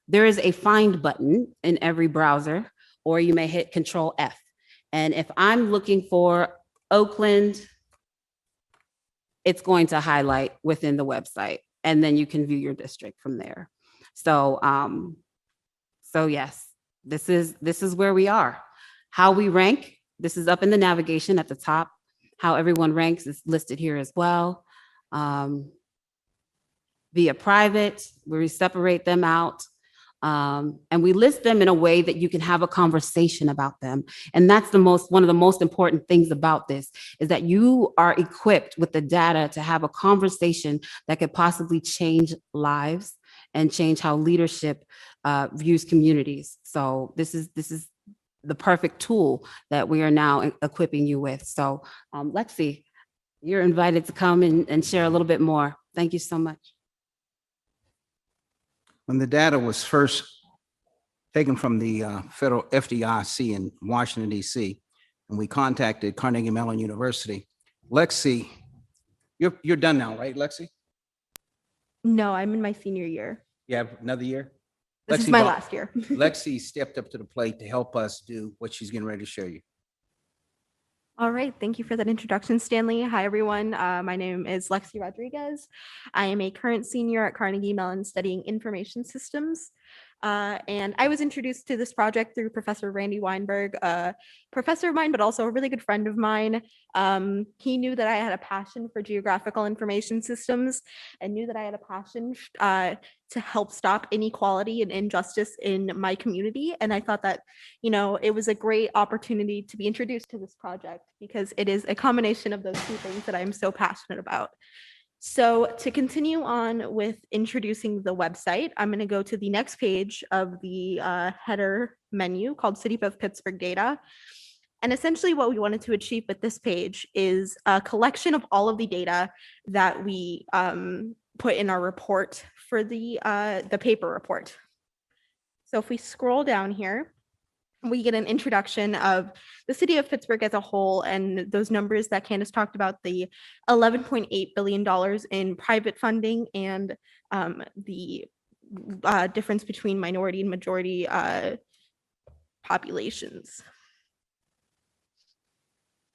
there is a find button in every browser, or you may hit Control F. And if I'm looking for Oakland, it's going to highlight within the website, and then you can view your district from there. So, yes, this is where we are. How we rank, this is up in the navigation at the top. How everyone ranks is listed here as well. Via private, where we separate them out. And we list them in a way that you can have a conversation about them. And that's one of the most important things about this, is that you are equipped with the data to have a conversation that could possibly change lives and change how leadership views communities. So this is the perfect tool that we are now equipping you with. So Lexi, you're invited to come and share a little bit more. Thank you so much. When the data was first taken from the federal FDIC in Washington, D.C., and we contacted Carnegie Mellon University, Lexi, you're done now, right, Lexi? No, I'm in my senior year. You have another year? This is Lexi my vol- last year. Lexi stepped up to the plate to help us do what she's getting ready to show you. All right. Thank you for that introduction, Stanley. Hi, everyone. My name is Lexi Rodriguez. I am a current senior at Carnegie Mellon studying information systems. And I was introduced to this project through Professor Randy Weinberg, a professor of mine, but also a really good friend of mine. He knew that I had a passion for geographical information systems and knew that I had a passion to help stop inequality and injustice in my community. And I thought that, it was a great opportunity to be introduced to this project because it is a combination of those two things that I'm so passionate about. So to continue on with introducing the website, I'm going to go to the next page of the header menu called City of Pittsburgh Data. And essentially what we wanted to achieve with this page is a collection of all of the data that we put in our report for the paper report. So if we scroll down here, we get an introduction of the city of Pittsburgh as a whole and those numbers that Candace talked about, the $11.8 billion in private funding and the difference between minority and majority populations.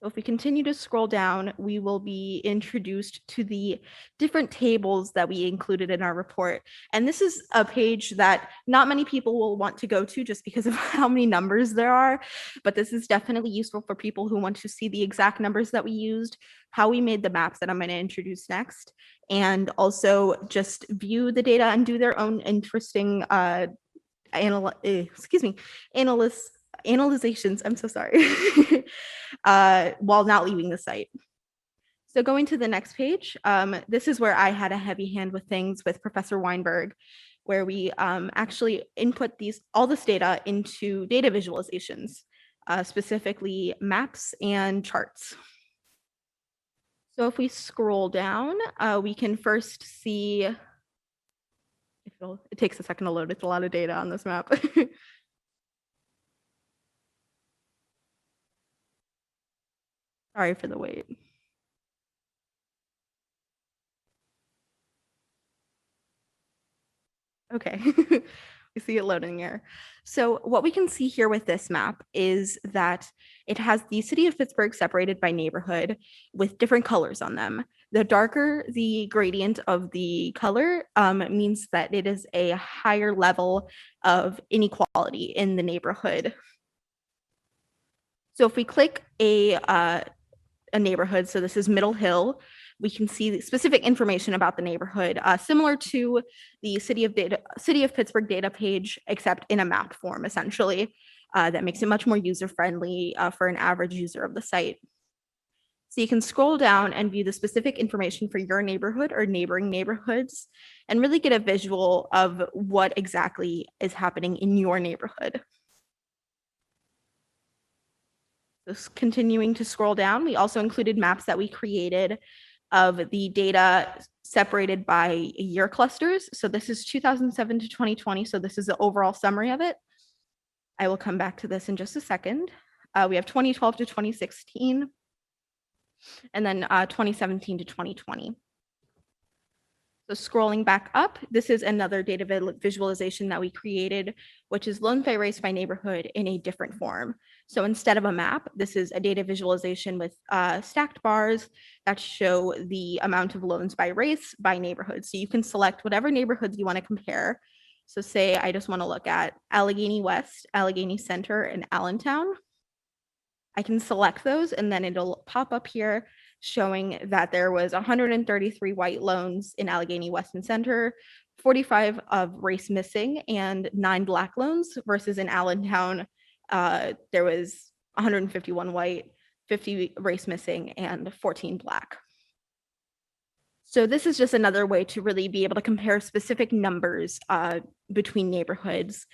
So if we continue to scroll down, we will be introduced to the different tables that we included in our report. And this is a page that not many people will want to go to just because of how many numbers there are, but this is definitely useful for people who want to see the exact numbers that we used, how we made the maps that I'm going to introduce next, and also just view the data and do their own interesting analyzations, I'm so sorry, while not leaving the site. So going to the next page, this is where I had a heavy hand with things with Professor Weinberg. where we actually input all this data into data visualizations, specifically maps and charts. So if we scroll down, we can first see, it takes a second to load, it's a lot of data on this map. Sorry for the wait. Okay, we see it loading here. So what we can see here with this map is that it has the city of Pittsburgh separated by neighborhood with different colors on them. The darker the gradient of the color means that it is a higher level of inequality in the neighborhood. So if we click a neighborhood, so this is Middle Hill, we can see specific information about the neighborhood, similar to the City of Pittsburgh data page, except in a map form, essentially. That makes it much more user-friendly for an average user of the site. So you can scroll down and view the specific information for your neighborhood or neighboring neighborhoods and really get a visual of what exactly is happening in your neighborhood. Just continuing to scroll down, we also included maps that we created of the data separated by year clusters. So this is 2007 to 2020. So this is the overall summary of it. I will come back to this in just a second. We have 2012 to 2016, and then 2017 to 2020. So scrolling back up, this is another data visualization that we created, which is loans by race by neighborhood in a different form. So instead of a map, this is a data visualization with stacked bars that show the amount of loans by race by neighborhood. So you can select whatever neighborhoods you want to compare. So say I just want to look at Allegheny West, Allegheny Center, and Allentown. I can select those and then it'll pop up here showing that there was 133 white loans in Allegheny West and Center, 45 of race missing, and 9 Black loans, versus in Allentown, there was 151 white, 50 race missing, and 14 Black. So this is just another way to really be able to compare specific numbers between neighborhoods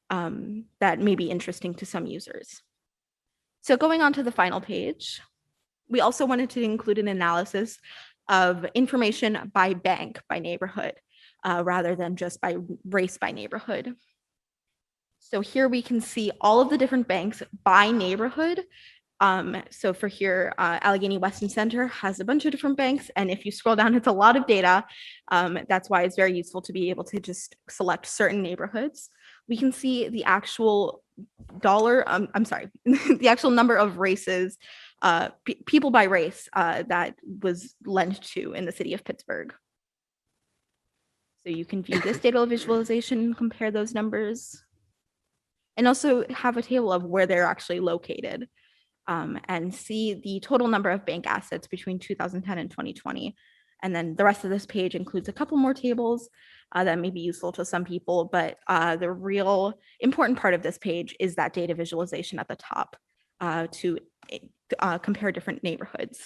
that may be interesting to some users. So going on to the final page, we also wanted to include an analysis of information by bank by neighborhood, rather than just by race by neighborhood. So here we can see all of the different banks by neighborhood. So for here, Allegheny West and Center has a bunch of different banks. And if you scroll down, it's a lot of data. That's why it's very useful to be able to just select certain neighborhoods. We can see the actual the actual number of races, people by race that was lent to in the city of Pittsburgh. So you can view this data visualization, compare those numbers, and also have a table of where they're actually located, and see the total number of bank assets between 2010 and 2020. And then the rest of this page includes a couple more tables that may be useful to some people, but the real important part of this page is that data visualization at the top to compare different neighborhoods.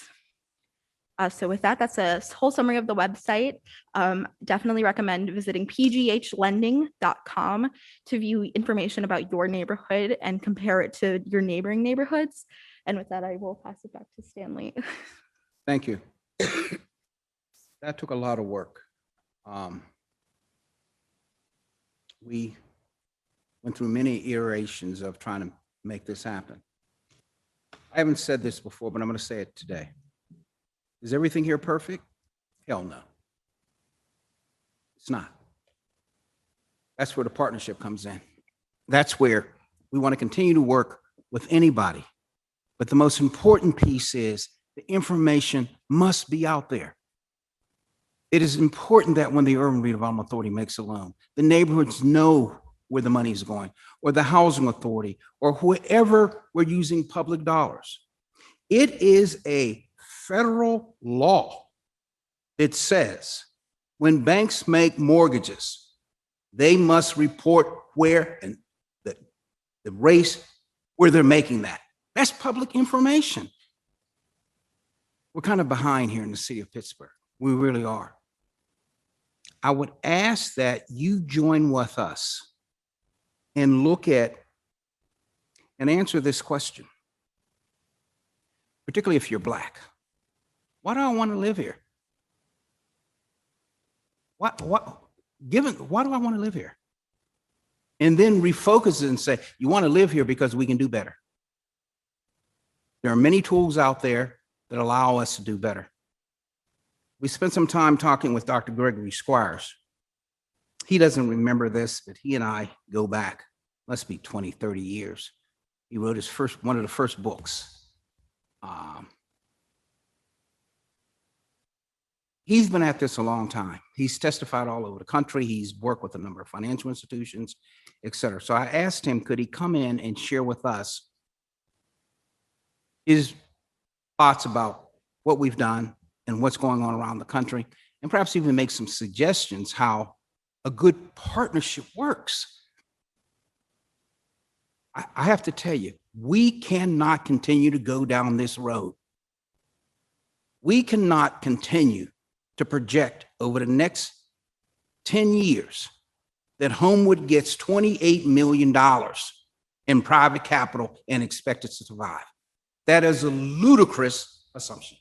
So with that, that's a whole summary of the website. Definitely recommend visiting pghlending.com to view information about your neighborhood and compare it to your neighboring neighborhoods. And with that, I will pass it back to Stanley. Thank you. That took a lot of work. We went through many iterations of trying to make this happen. I haven't said this before, but I'm going to say it today. Is everything here perfect? Hell no. It's not. That's where the partnership comes in. That's where we want to continue to work with anybody. But the most important piece is the information must be out there. It is important that when the Urban Redevelopment Authority makes a loan, the neighborhoods know where the money is going, or the Housing Authority, or whoever we're using public dollars. It is a federal law that says when banks make mortgages, they must report where and the race where they're making that. That's public information. We're kind of behind here in the city of Pittsburgh. We really are. I would ask that you join with us and look at and answer this question, particularly if you're Black. Why do I want to live here? Why do I want to live here? And then refocus it and say, you want to live here because we can do better. There are many tools out there that allow us to do better. We spent some time talking with Dr. Gregory Squires. He doesn't remember this, but he and I go back, must be 20, 30 years. He wrote one of the first books. He's been at this a long time. He's testified all over the country. He's worked with a number of financial institutions, et cetera. So I asked him, could he come in and share with us his thoughts about what we've done and what's going on around the country, and perhaps even make some suggestions how a good partnership works. I have to tell you, we cannot continue to go down this road. We cannot continue to project over the next 10 years that Homewood gets $28 million in private capital and expect it to survive. That is a ludicrous assumption.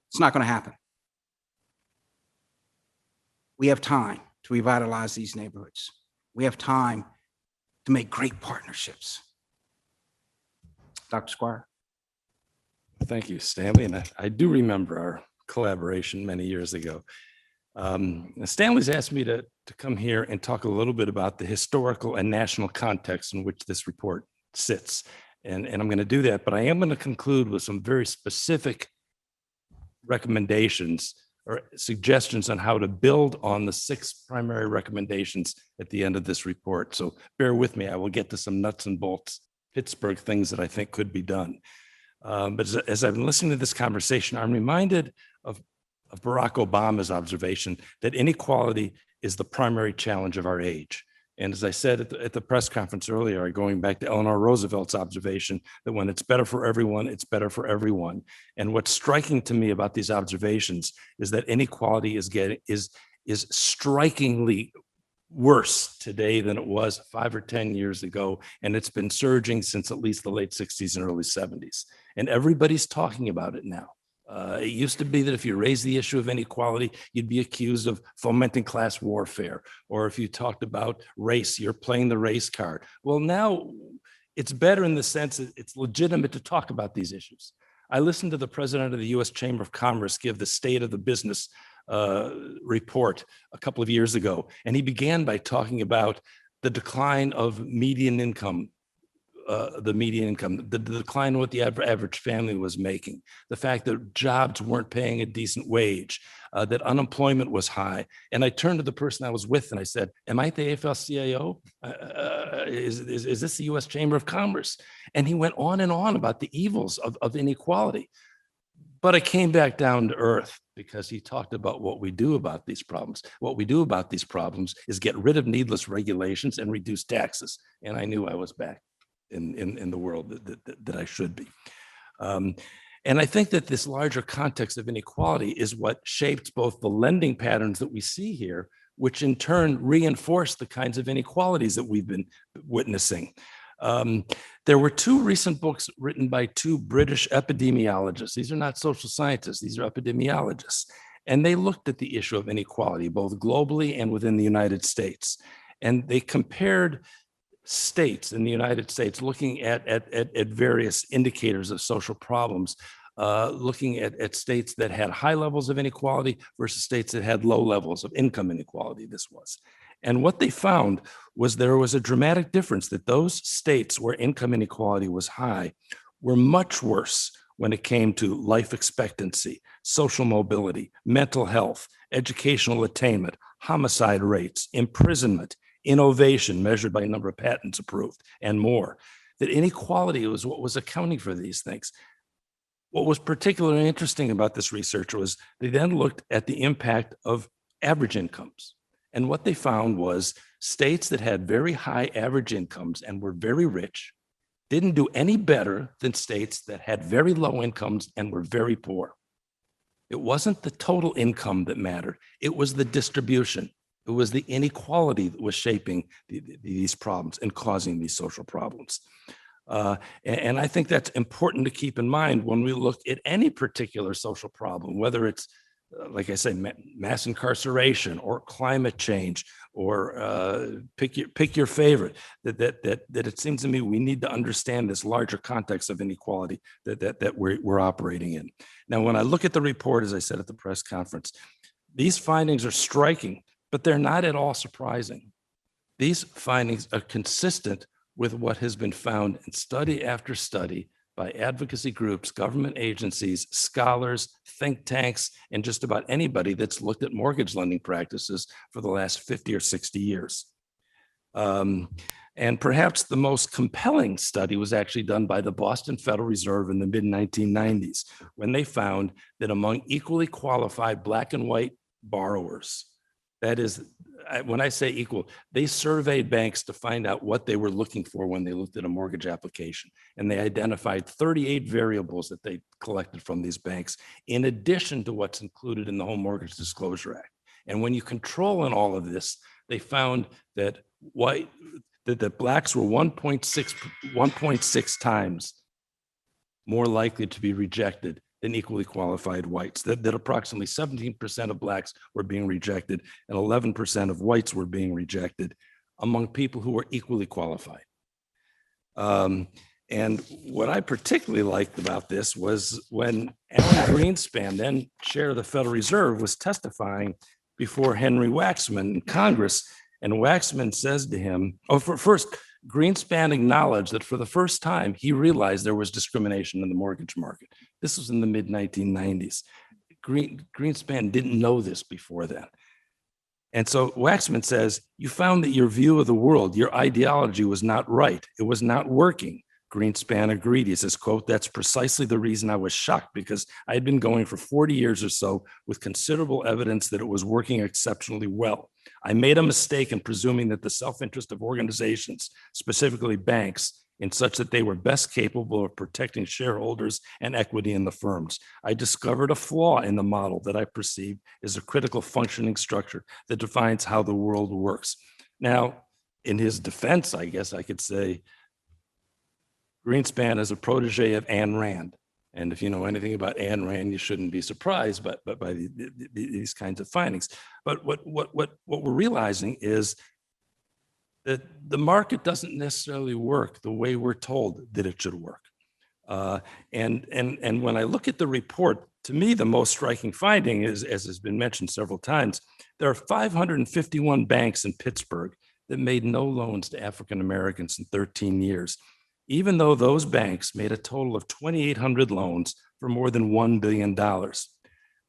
It's not going to happen. We have time to revitalize these neighborhoods. We have time to make great partnerships. Dr. Squire. Thank you, Stanley. And I do remember our collaboration many years ago. Stanley's asked me to come here and talk a little bit about the historical and national context in which this report sits. And I'm going to do that, but I am going to conclude with some very specific recommendations or suggestions on how to build on the 6 primary recommendations at the end of this report. So bear with me. I will get to some nuts and bolts Pittsburgh things that I think could be done. But as I've been listening to this conversation, I'm reminded of Barack Obama's observation that inequality is the primary challenge of our age. And as I said at the press conference earlier, going back to Eleanor Roosevelt's observation that when it's better for everyone, it's better for everyone. And what's striking to me about these observations is that inequality is strikingly worse today than it was 5 or 10 years ago. And it's been surging since at least the late 60s and early 70s. And everybody's talking about it now. It used to be that if you raised the issue of inequality, you'd be accused of fomenting class warfare. Or if you talked about race, you're playing the race card. Well, now it's better in the sense that it's legitimate to talk about these issues. I listened to the president of the U.S. Chamber of Commerce give the state of the business report a couple of years ago. And he began by talking about the decline of median income, the decline in what the average family was making, the fact that jobs weren't paying a decent wage, that unemployment was high. And I turned to the person I was with and I said, am I the AFL-CIO? Is this the U.S. Chamber of Commerce? And he went on and on about the evils of inequality. But I came back down to earth because he talked about what we do about these problems. What we do about these problems is get rid of needless regulations and reduce taxes. And I knew I was back in the world that I should be. And I think that this larger context of inequality is what shapes both the lending patterns that we see here, which in turn reinforce the kinds of inequalities that we've been witnessing. There were 2 recent books written by 2 British epidemiologists. These are not social scientists, these are epidemiologists. And they looked at the issue of inequality, both globally and within the United States. And they compared states in the United States, looking at various indicators of social problems, looking at states that had high levels of inequality versus states that had low levels of income inequality, this was. And what they found was there was a dramatic difference that those states where income inequality was high were much worse when it came to life expectancy, social mobility, mental health, educational attainment, homicide rates, imprisonment, innovation measured by number of patents approved, and more. That inequality was what was accounting for these things. What was particularly interesting about this research was they then looked at the impact of average incomes. And what they found was states that had very high average incomes and were very rich didn't do any better than states that had very low incomes and were very poor. It wasn't the total income that mattered. It was the distribution. It was the inequality that was shaping these problems and causing these social problems. And I think that's important to keep in mind when we look at any particular social problem, whether it's, like I say, mass incarceration or climate change, or pick your favorite. That it seems to me we need to understand this larger context of inequality that we're operating in. Now, when I look at the report, as I said at the press conference, these findings are striking, but they're not at all surprising. These findings are consistent with what has been found in study after study by advocacy groups, government agencies, scholars, think tanks, and just about anybody that's looked at mortgage lending practices for the last 50 or 60 years. And perhaps the most compelling study was actually done by the Boston Federal Reserve in the mid-1990s, when they found that among equally qualified Black and white borrowers, that is, when I say equal, they surveyed banks to find out what they were looking for when they looked at a mortgage application. And they identified 38 variables that they collected from these banks, in addition to what's included in the Home Mortgage Disclosure Act. And when you control in all of this, they found that that Blacks were 1.6 times more likely to be rejected than equally qualified whites, that approximately 17% of Blacks were being rejected and 11% of whites were being rejected among people who were equally qualified. And what I particularly liked about this was when Alan Greenspan, then chair of the Federal Reserve, was testifying before Henry Waxman in Congress. And Waxman says to him, first, Greenspan acknowledged that for the first time, he realized there was discrimination in the mortgage market. This was in the mid-1990s. Greenspan didn't know this before then. And so Waxman says, you found that your view of the world, your ideology was not right. It was not working. Greenspan agreed. He says, quote, that's precisely the reason I was shocked, because I had been going for 40 years or so with considerable evidence that it was working exceptionally well. I made a mistake in presuming that the self-interest of organizations, specifically banks, in such that they were best capable of protecting shareholders and equity in the firms. I discovered a flaw in the model that I perceived as a critical functioning structure that defines how the world works. Now, in his defense, I guess I could say, Greenspan is a protege of Ayn Rand. And if you know anything about Ayn Rand, you shouldn't be surprised by these kinds of findings. But what we're realizing is that the market doesn't necessarily work the way we're told that it should work. And when I look at the report, to me, the most striking finding is, as has been mentioned several times, there are 551 banks in Pittsburgh that made no loans to African Americans in 13 years, even though those banks made a total of 2,800 loans for more than $1 billion.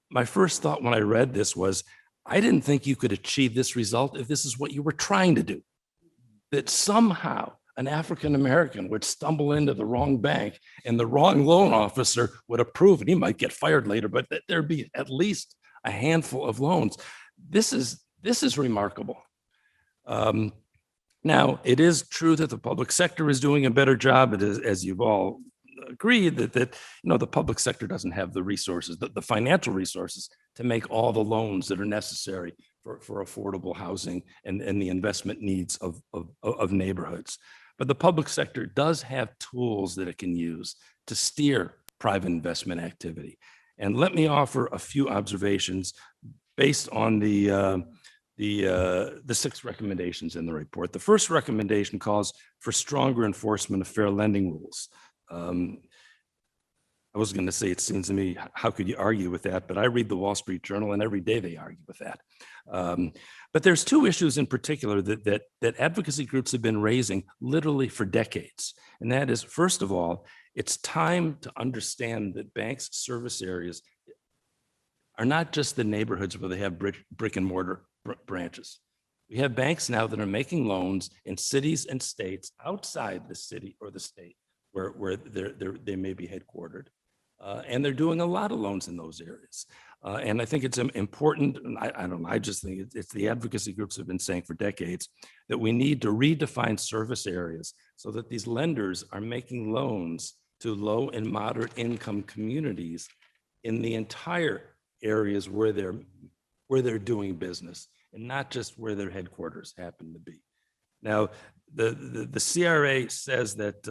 My first thought when I read this was, I didn't think you could achieve this result if this is what you were trying to do. That somehow an African American would stumble into the wrong bank and the wrong loan officer would approve it. He might get fired later, but that there'd be at least a handful of loans. This is remarkable. Now, it is true that the public sector is doing a better job, but as you've all agreed, that the public sector doesn't have the resources, the financial resources to make all the loans that are necessary for affordable housing and the investment needs of neighborhoods. But the public sector does have tools that it can use to steer private investment activity. And let me offer a few observations based on the 6 recommendations in the report. The first recommendation calls for stronger enforcement of fair lending rules. I was going to say, it seems to me, how could you argue with that? But I read the Wall Street Journal, and every day they argue with that. But there's 2 issues in particular that advocacy groups have been raising literally for decades. And that is, first of all, it's time to understand that banks' service areas are not just the neighborhoods where they have brick and mortar branches. We have banks now that are making loans in cities and states outside the city or the state where they may be headquartered. And they're doing a lot of loans in those areas. And I think it's important, and I don't know, I just think it's the advocacy groups have been saying for decades that we need to redefine service areas so that these lenders are making loans to low and moderate income communities in the entire areas where they're doing business, and not just where their headquarters happen to be. Now, the CRA says that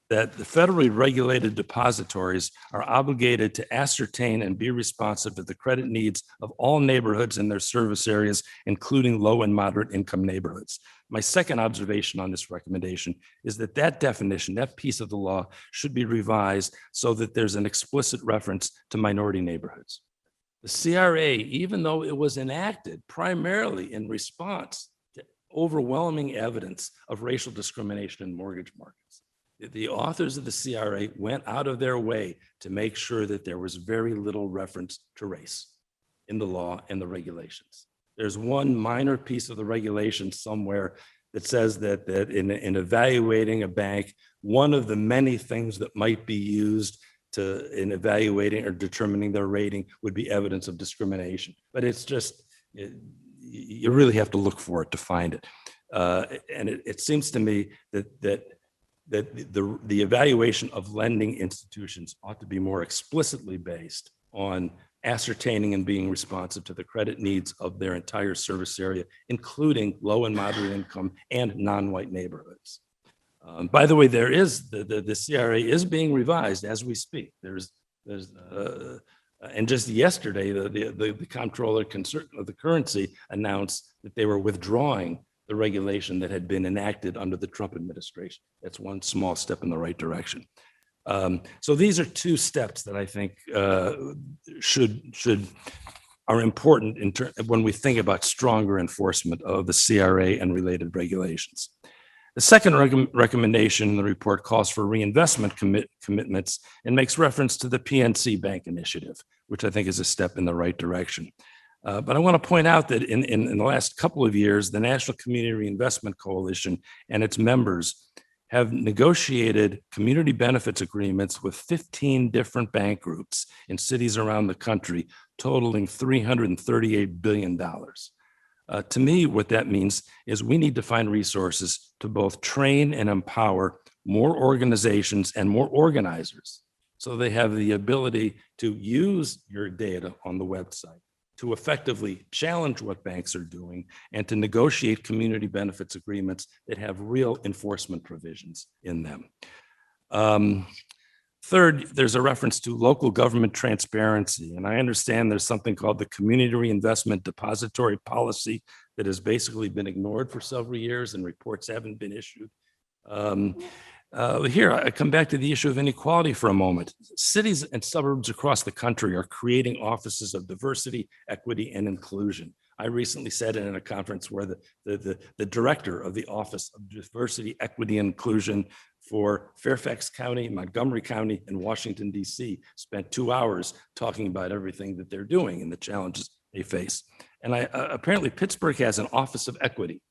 that the federally regulated depositories are obligated to ascertain and be responsive to the credit needs of all neighborhoods in their service areas, including low and moderate income neighborhoods. My second observation on this recommendation is that that definition, that piece of the law, should be revised so that there's an explicit reference to minority neighborhoods. The CRA, even though it was enacted primarily in response to overwhelming evidence of racial discrimination in mortgage markets, the authors of the CRA went out of their way to make sure that there was very little reference to race in the law and the regulations. There's one minor piece of the regulation somewhere that says that in evaluating a bank, one of the many things that might be used in evaluating or determining their rating would be evidence of discrimination. But it's just, you really have to look for it to find it. And it seems to me that the evaluation of lending institutions ought to be more explicitly based on ascertaining and being responsive to the credit needs of their entire service area, including low and moderate income and non-white neighborhoods. By the way, there is the CRA is being revised as we speak. And just yesterday, the comptroller of the currency announced that they were withdrawing the regulation that had been enacted under the Trump administration. That's one small step in the right direction. So these are two steps that I think are important when we think about stronger enforcement of the CRA and related regulations. The second recommendation in the report calls for reinvestment commitments and makes reference to the PNC Bank initiative, which I think is a step in the right direction. But I want to point out that in the last couple of years, the National Community Reinvestment Coalition and its members have negotiated community benefits agreements with 15 different bank groups in cities around the country, totaling $338 billion. To me, what that means is we need to find resources to both train and empower more organizations and more organizers so they have the ability to use your data on the website to effectively challenge what banks are doing and to negotiate community benefits agreements that have real enforcement provisions in them. Third, there's a reference to local government transparency. And I understand there's something called the Community Reinvestment Depository Policy that has basically been ignored for several years and reports haven't been issued. Here, I come back to the issue of inequality for a moment. Cities and suburbs across the country are creating offices of diversity, equity, and inclusion. I recently sat in a conference where the director of the Office of Diversity, Equity, and Inclusion for Fairfax County, Montgomery County, and Washington, D.C. spent 2 hours talking about everything that they're doing and the challenges they face. And apparently Pittsburgh has an Office of Equity.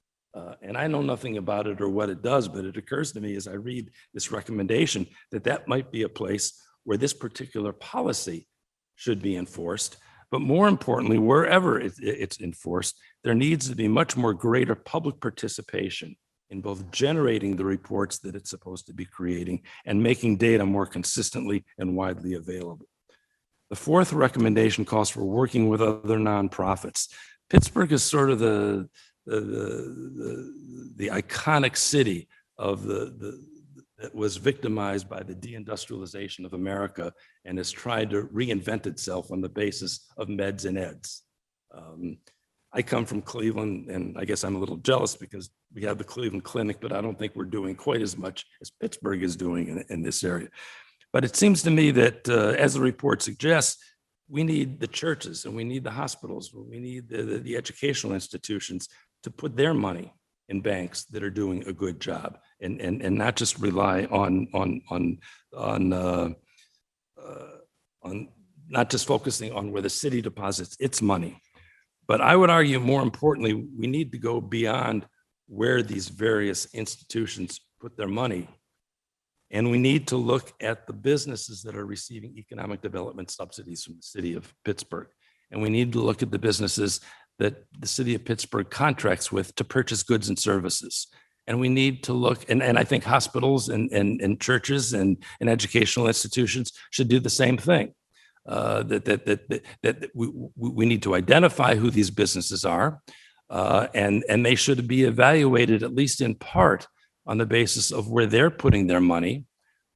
And I know nothing about it or what it does, but it occurs to me as I read this recommendation that might be a place where this particular policy should be enforced. But more importantly, wherever it's enforced, there needs to be much more greater public participation in both generating the reports that it's supposed to be creating and making data more consistently and widely available. The fourth recommendation calls for working with other nonprofits. Pittsburgh is sort of the iconic city of that was victimized by the deindustrialization of America and has tried to reinvent itself on the basis of meds and eds. I come from Cleveland, and I guess I'm a little jealous because we have the Cleveland Clinic, but I don't think we're doing quite as much as Pittsburgh is doing in this area. But it seems to me that, as the report suggests, we need the churches and we need the hospitals, we need the educational institutions to put their money in banks that are doing a good job and not just rely on not just focusing on where the city deposits its money. But I would argue more importantly, we need to go beyond where these various institutions put their money. And we need to look at the businesses that are receiving economic development subsidies from the city of Pittsburgh. And we need to look at the businesses that the city of Pittsburgh contracts with to purchase goods and services. And we need to look, and I think hospitals and churches and educational institutions should do the same thing. that we need to identify who these businesses are, and they should be evaluated at least in part on the basis of where they're putting their money,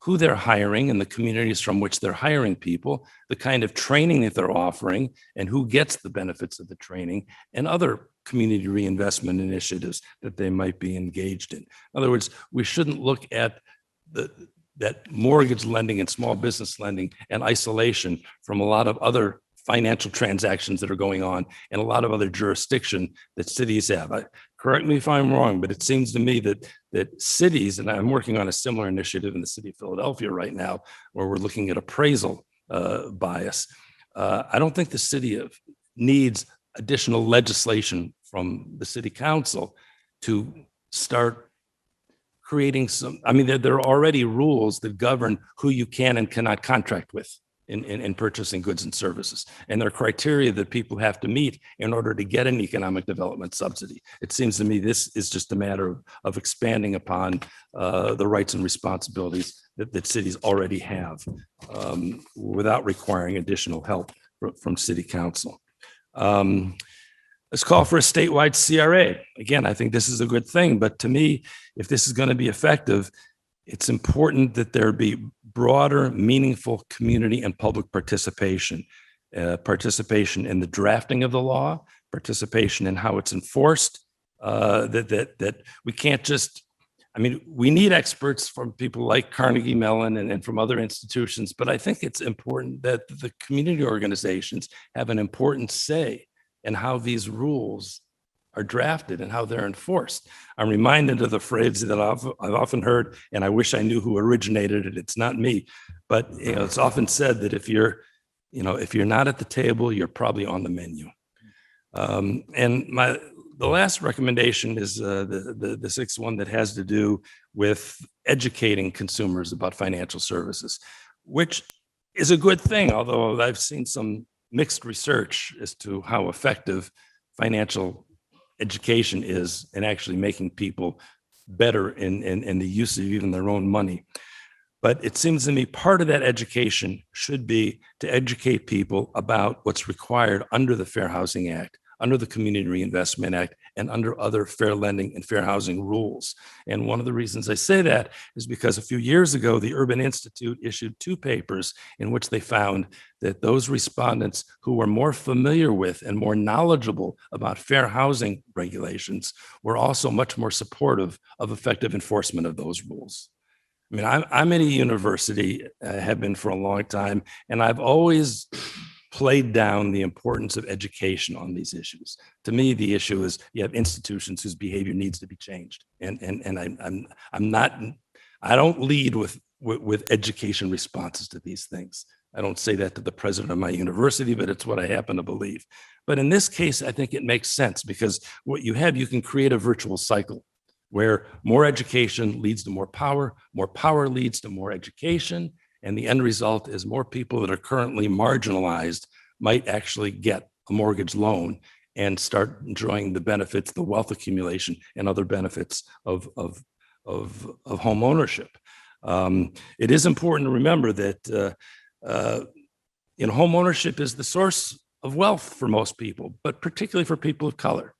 who they're hiring and the communities from which they're hiring people, the kind of training that they're offering, and who gets the benefits of the training, and other community reinvestment initiatives that they might be engaged in. In other words, we shouldn't look at that mortgage lending and small business lending in isolation from a lot of other financial transactions that are going on in a lot of other jurisdiction that cities have. Correct me if I'm wrong, but it seems to me that cities, and I'm working on a similar initiative in the city of Philadelphia right now, where we're looking at appraisal bias. I don't think the city needs additional legislation from the city council to start creating some. I mean, there are already rules that govern who you can and cannot contract with in purchasing goods and services. And there are criteria that people have to meet in order to get an economic development subsidy. It seems to me this is just a matter of expanding upon the rights and responsibilities that cities already have without requiring additional help from city council. Let's call for a statewide CRA. Again, I think this is a good thing, but to me, if this is going to be effective, it's important that there be broader, meaningful community and public participation, participation in the drafting of the law, participation in how it's enforced, that we can't just, I mean, we need experts from people like Carnegie Mellon and from other institutions, but I think it's important that the community organizations have an important say in how these rules are drafted and how they're enforced. I'm reminded of the phrase that I've often heard, and I wish I knew who originated it. It's not me, but it's often said that if you're not at the table, you're probably on the menu. And the last recommendation is the sixth one that has to do with educating consumers about financial services, which is a good thing, although I've seen some mixed research as to how effective financial education is in actually making people better in the use of even their own money. But it seems to me part of that education should be to educate people about what's required under the Fair Housing Act, under the Community Reinvestment Act, and under other fair lending and fair housing rules. And one of the reasons I say that is because a few years ago, the Urban Institute issued 2 papers in which they found that those respondents who were more familiar with and more knowledgeable about fair housing regulations were also much more supportive of effective enforcement of those rules. I mean, I'm at a university, have been for a long time, and I've always played down the importance of education on these issues. To me, the issue is you have institutions whose behavior needs to be changed, and I don't lead with education responses to these things. I don't say that to the president of my university, but it's what I happen to believe. But in this case, I think it makes sense because what you have, you can create a virtual cycle where more education leads to more power leads to more education, and the end result is more people that are currently marginalized might actually get a mortgage loan and start enjoying the benefits, the wealth accumulation, and other benefits of home ownership. It is important to remember that home ownership is the source of wealth for most people, but particularly for people of color.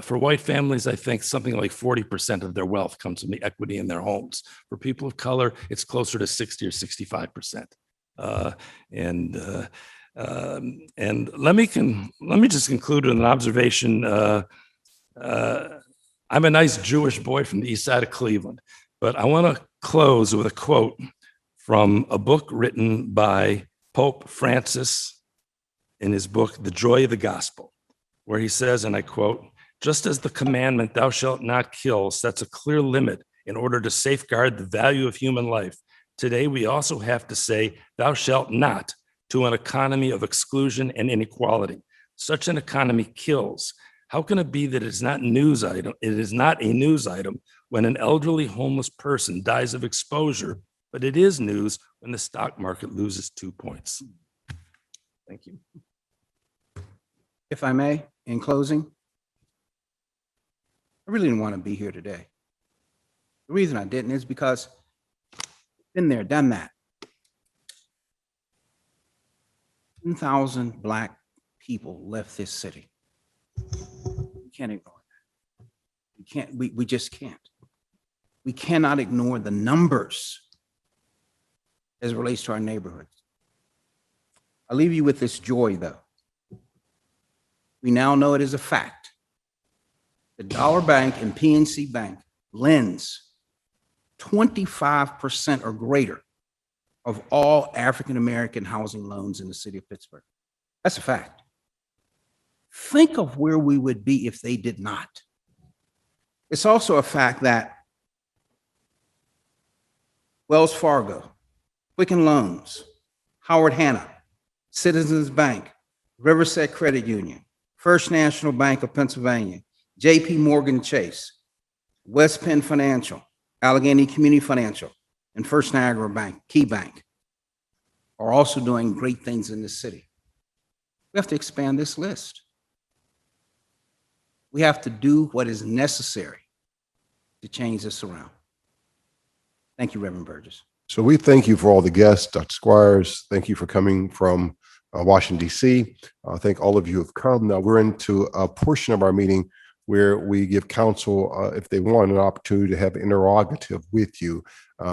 For white families, I think something like 40% of their wealth comes from the equity in their homes. For people of color, it's closer to 60 or 65%. And let me just conclude with an observation. I'm a nice Jewish boy from the east side of Cleveland, but I want to close with a quote from a book written by Pope Francis in his book, The Joy of the Gospel, where he says, and I quote, "Just as the commandment, thou shalt not kill, sets a clear limit in order to safeguard the value of human life, today we also have to say, thou shalt not, to an economy of exclusion and inequality. Such an economy kills. How can it be that it is not a news item when an elderly homeless person dies of exposure, but it is news when the stock market loses 2 points?" Thank you. If I may, in closing, I really didn't want to be here today. The reason I didn't is because been there, done that. 10,000 Black people left this city. We can't ignore that. We just can't. We cannot ignore the numbers as it relates to our neighborhoods. I'll leave you with this joy, though. We now know it is a fact. The Dollar Bank and PNC Bank lends 25% or greater of all African-American housing loans in the city of Pittsburgh. That's a fact. Think of where we would be if they did not. It's also a fact that Wells Fargo, Quicken Loans, Howard Hanna, Citizens Bank, Riverside Credit Union, First National Bank of Pennsylvania, JP Morgan Chase, West Penn Financial, Allegheny Community Financial, and First Niagara Bank, Key Bank, are also doing great things in this city. We have to expand this list. We have to do what is necessary to change this around. Thank you, Reverend Burgess. So we thank you for all the guests, Dr. Squires. Thank you for coming from Washington, D.C. Thank all of you who have come. Now we're into a portion of our meeting where we give council, if they want, an opportunity to have interrogative with you.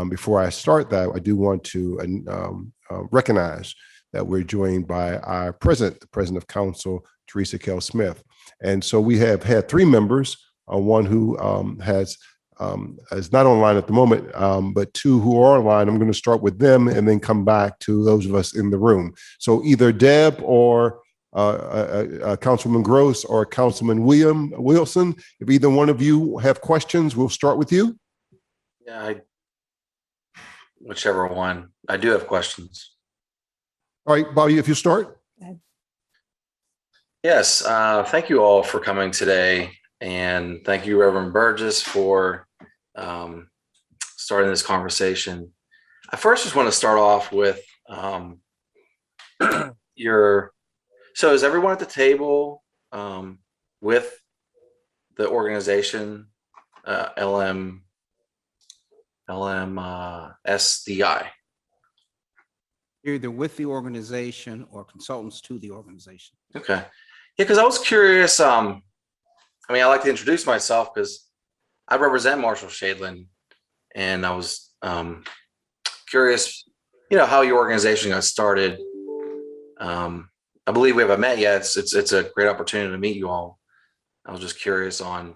Before I start that, I do want to recognize that we're joined by our president, the president of council, Teresa Kell Smith. And so we have had three members, one who is not online at the moment, but two who are online. I'm going to start with them and then come back to those of us in the room. So either Deb or Councilman Gross or Councilman Wilson, if either one of you have questions, we'll start with you. Yeah, whichever one. I do have questions. All right, Bobby, if you start. Yes, thank you all for coming today. And thank you, Reverend Burgess, for starting this conversation. I first just want to start off with so is everyone at the table with the organization LMSDI? You're either with the organization or consultants to the organization. Okay. Yeah, because I was curious. I mean, I like to introduce myself because I represent Marshall Shadeland, and I was curious, how your organization got started. I believe we haven't met yet. It's a great opportunity to meet you all. I was just curious on,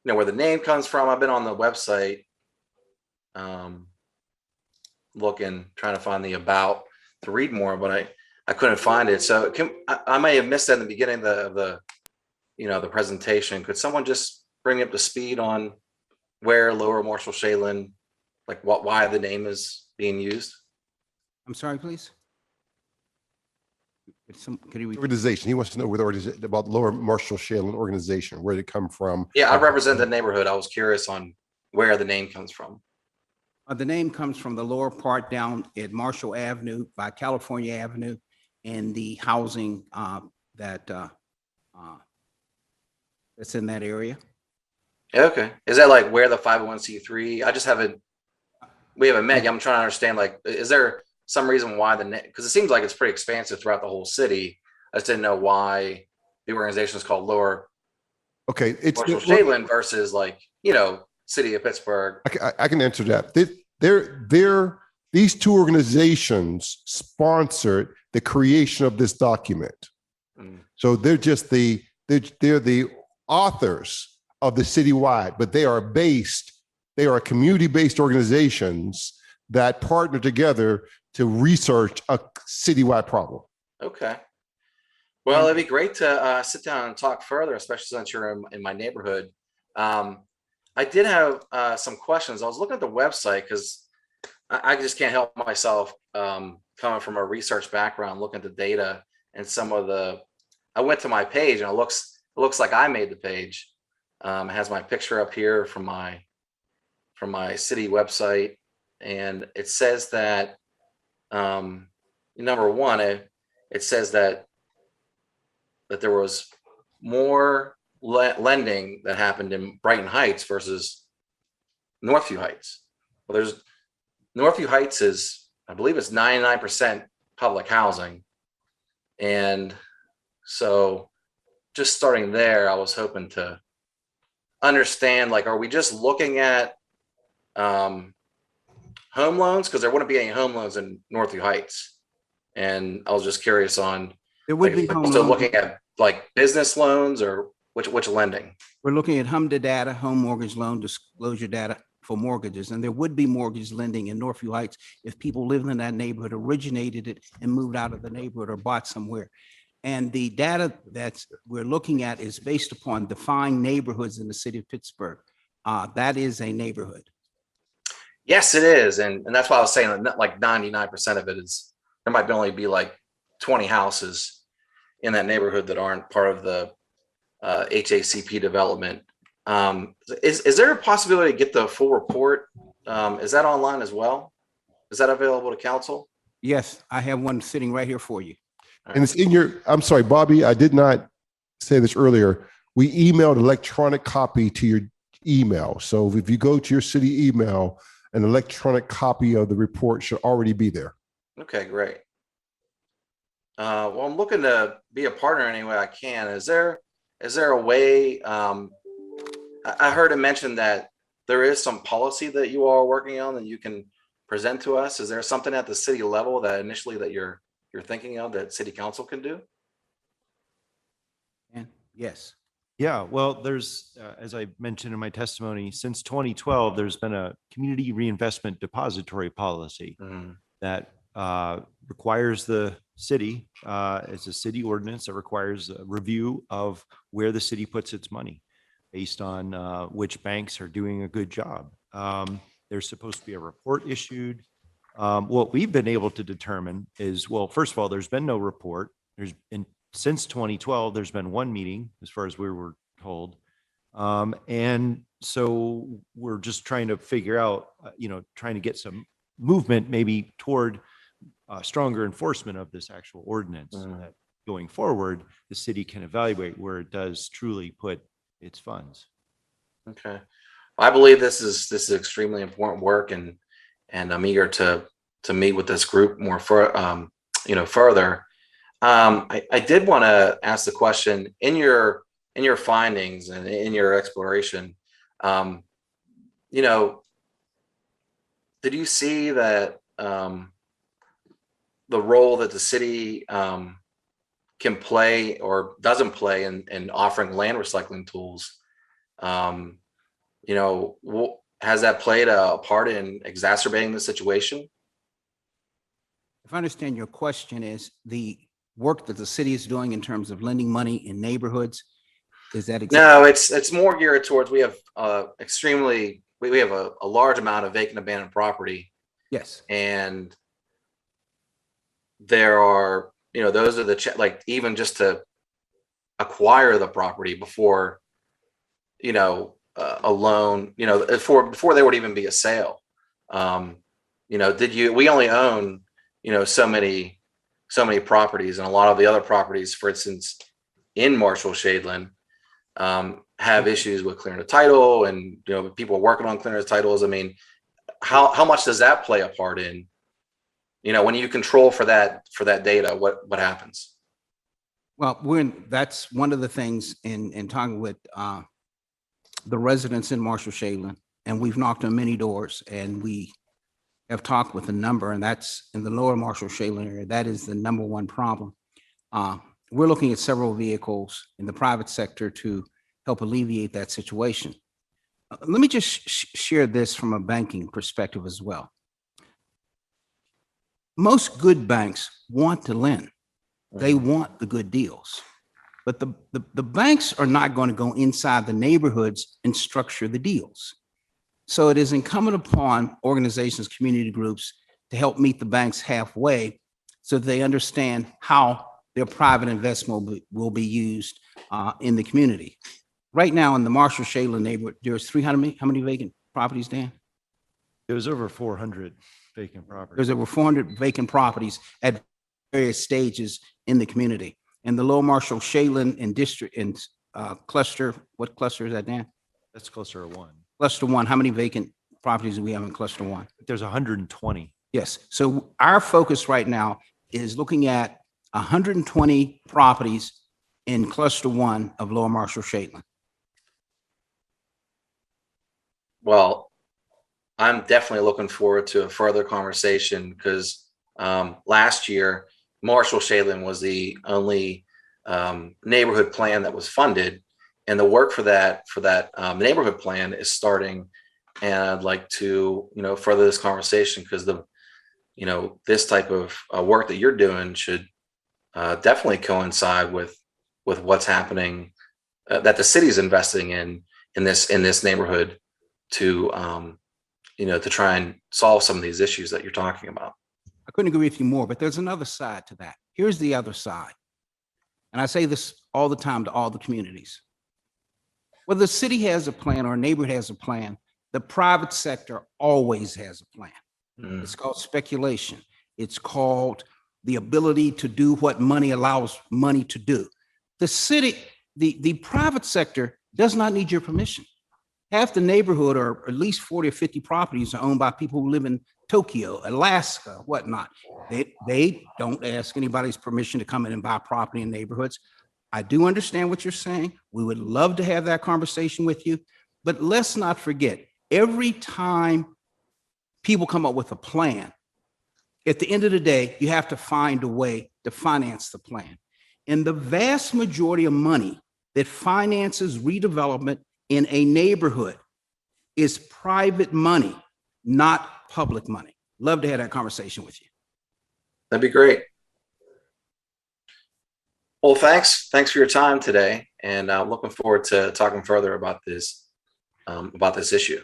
where the name comes from. I've been on the website, trying to find the about to read more, but I couldn't find it. So I may have missed that in the beginning of the presentation. Could someone just bring up to speed on where Lower Marshall Shadeland, why the name is being used? I'm sorry, please. Could you Organization. He wants to know about Lower Marshall Shadeland organization. Where did it come from? Yeah, I represent the neighborhood. I was curious on where the name comes from. The name comes from the lower part down at Marshall Avenue by California Avenue and the housing that's in that area. Okay. Is that where the 501c3? We haven't met yet. I'm trying to understand, is there some reason why because it seems like it's pretty expansive throughout the whole city. I just didn't know why the organization is called Lower Marshall Shadeland versus City of Pittsburgh. I can answer that. These two organizations sponsored the creation of this document. So they're just they're the authors of the citywide, but they are community-based organizations that partner together to research a citywide problem. Okay. Well, it'd be great to sit down and talk further, especially since you're in my neighborhood. I did have some questions. I was looking at the website because I just can't help myself coming from a research background, looking at the data and I went to my page and it looks like I made the page. It has my picture up here from my city website. And it says that, number one, it says that there was more lending that happened in Brighton Heights versus Northview Heights. Well, Northview Heights I believe it's 99% public housing. And so just starting there, I was hoping to understand, like, are we just looking at home loans? Because there wouldn't be any home loans in Northview Heights. And I was just curious on, There would like, be home also loans. looking at like business loans or which lending? We're looking at HMDA data, home mortgage loan disclosure data for mortgages. And there would be mortgage lending in Northview Heights if people lived in that neighborhood, originated it and moved out of the neighborhood or bought somewhere. And the data that we're looking at is based upon defined neighborhoods in the city of Pittsburgh. That is a neighborhood. Yes, it is. And that's why I was saying that like 99% of it is, there might only be like 20 houses in that neighborhood that aren't part of the HACP development. Is there a possibility to get the full report? Is that online as well? Is that available to council? Yes, I have one sitting right here for you. And it's in your, I'm sorry, Bobby, I did not say this earlier. We emailed electronic copy to your email. So if you go to your city email, an electronic copy of the report should already be there. Okay, great. Well, I'm looking to be a partner any way I can. Is there a way, I heard it mentioned that there is some policy that you all are working on that you can present to us. Is there something at the city level that initially that you're thinking of that city council can do? And yes, Yeah, well, there's, as I mentioned in my testimony, since 2012, there's been a community reinvestment depository policy that requires the city, it's a city ordinance that requires a review of where the city puts its money based on which banks are doing a good job. There's supposed to be a report issued. What we've been able to determine is, well, first of all, there's been no report. There's been, since 2012, there's been one meeting as far as we were told. And so we're just trying to figure out, trying to get some movement maybe toward stronger enforcement of this actual ordinance so that going forward, the city can evaluate where it does truly put its funds. Okay. I believe this is extremely important work, and I'm eager to meet with this group more further. I did want to ask the question in your findings and in your exploration, did you see that the role that the city can play or doesn't play in offering land recycling tools? Has that played a part in exacerbating the situation? if I understand your question is the work that the city is doing in terms of lending money in neighborhoods. Is that No, it's more geared towards, we have we have a large amount of vacant abandoned property. Yes. And there are, those are like even just to acquire the property before, a loan, before there would even be a sale. We only own, so many properties, and a lot of the other properties, for instance, in Marshall Shadeland, have issues with clearing the title, and people are working on clearing the titles. I mean, how much does that play a part in, when you control for that data, what happens? Well, that's one of the things in talking with the residents in Marshall Shadeland, and we've knocked on many doors, and we have talked with a number, and that's in the lower Marshall Shadeland area. That is the number one problem. We're looking at several vehicles in the private sector to help alleviate that situation. Let me just share this from a banking perspective as well. Most good banks want to lend. They want the good deals. But the banks are not going to go inside the neighborhoods and structure the deals. So it is incumbent upon organizations, community groups to help meet the banks halfway so that they understand how their private investment will be used in the community. Right now in the Marshall Shadeland neighborhood, there's 300, how many vacant properties, Dan? It was over 400 vacant properties. There's over 400 vacant properties at various stages in the community. And the Lower Marshall Shadeland and district and cluster, what cluster is that, Dan? That's cluster 1. Cluster 1, how many vacant properties do we have in cluster 1? There's 120. Yes. So our focus right now is looking at 120 properties in cluster 1 of Lower Marshall Shaitland. Well, I'm definitely looking forward to a further conversation because last year, Marshall Shaitland was the only neighborhood plan that was funded, and the work for that neighborhood plan is starting. And I'd like to, further this conversation because this type of work that you're doing should definitely coincide with what's happening that the city's investing in this neighborhood to to try and solve some of these issues that you're talking about. I couldn't agree with you more, but there's another side to that. Here's the other side. And I say this all the time to all the communities. Whether the city has a plan or a neighborhood has a plan, the private sector always has a plan. It's called speculation. It's called the ability to do what money allows money to do. The city, the private sector does not need your permission. Half the neighborhood, or at least 40 or 50 properties, are owned by people who live in Tokyo, Alaska, whatnot. They don't ask anybody's permission to come in and buy property in neighborhoods. I do understand what you're saying. We would love to have that conversation with you, but let's not forget, every time people come up with a plan, at the end of the day, you have to find a way to finance the plan. And the vast majority of money that finances redevelopment in a neighborhood is private money, not public money. Love to have that conversation with you. That'd be great. Well, thanks for your time today, and I'm looking forward to talking further about this issue.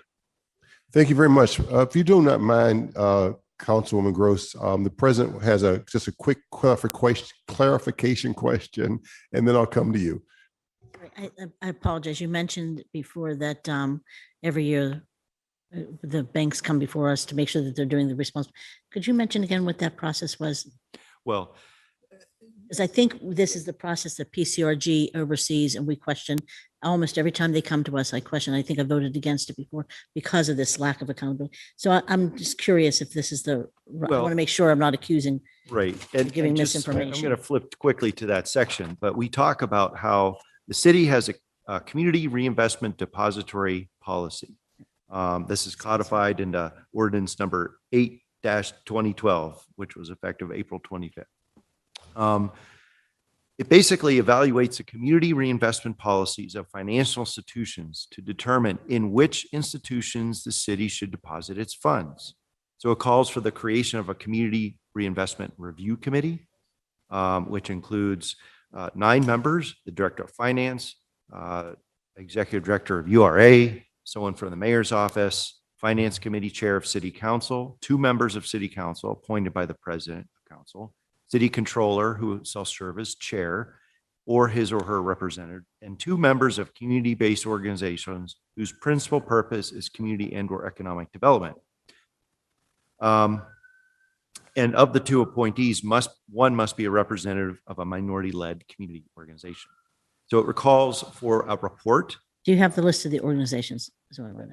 Thank you very much. If you do not mind, Councilwoman Gross, the president has just a quick clarification question, and then I'll come to you. I apologize. You mentioned before that every year the banks come before us to make sure that they're doing the response. Could you mention again what that process was? Well, Because I think this is the process that PCRG oversees, and we question almost every time they come to us. I question. I think I voted against it before because of this lack of accountability. So I'm just curious if this is I want to make sure I'm not accusing. right. Giving I'm misinformation. going to flip quickly to that section, but we talk about how the city has a community reinvestment depository policy. This is codified into ordinance number 8-2012, which was effective April 25th. It basically evaluates the community reinvestment policies of financial institutions to determine in which institutions the city should deposit its funds. So it calls for the creation of a community reinvestment review committee, which includes 9 members, the director of finance, executive director of URA, someone from the mayor's office, finance committee chair of city council, 2 members of city council appointed by the president of council, city controller who shall serve as chair or his or her representative, and 2 members of community-based organizations whose principal purpose is community and or economic development. And of the 2 appointees, one must be a representative of a minority-led community organization. So it calls for a report. Do you have the list of the organizations?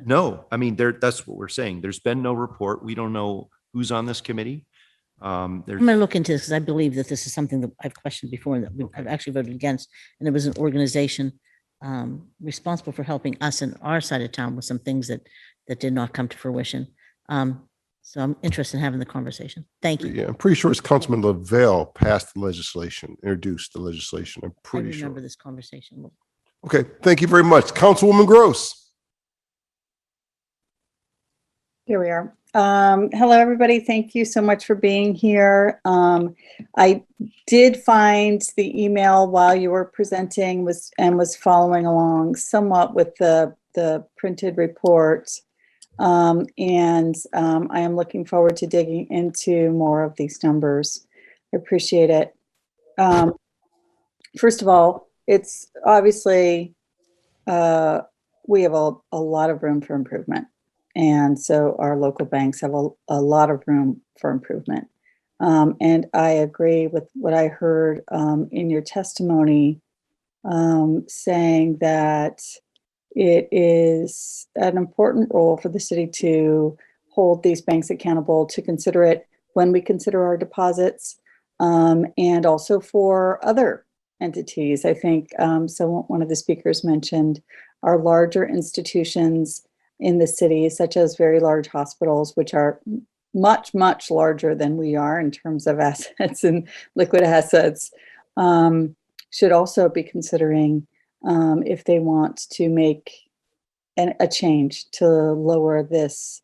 No, I mean, that's what we're saying. There's been no report. We don't know who's on this committee. I'm going to look into this because I believe that this is something that I've questioned before and that I've actually voted against. And it was an organization responsible for helping us in our side of town with some things that did not come to fruition. So I'm interested in having the conversation. Thank you. Yeah, I'm pretty sure it's Councilman Lavelle passed the legislation, introduced the legislation. I'm pretty sure. I remember this conversation. Okay, thank you very much. Councilwoman Gross. Here we are. Hello, everybody. Thank you so much for being here. I did find the email while you were presenting was following along somewhat with the printed report. I am looking forward to digging into more of these numbers. I appreciate it. First of all, it's obviously we have a lot of room for improvement. And so our local banks have a lot of room for improvement. And I agree with what I heard in your testimony, saying that it is an important role for the city to hold these banks accountable, to consider it when we consider our deposits. and also for other entities. I think so. One of the speakers mentioned our larger institutions in the city, such as very large hospitals, which are much, much larger than we are in terms of assets and liquid assets, should also be considering if they want to make a change to lower this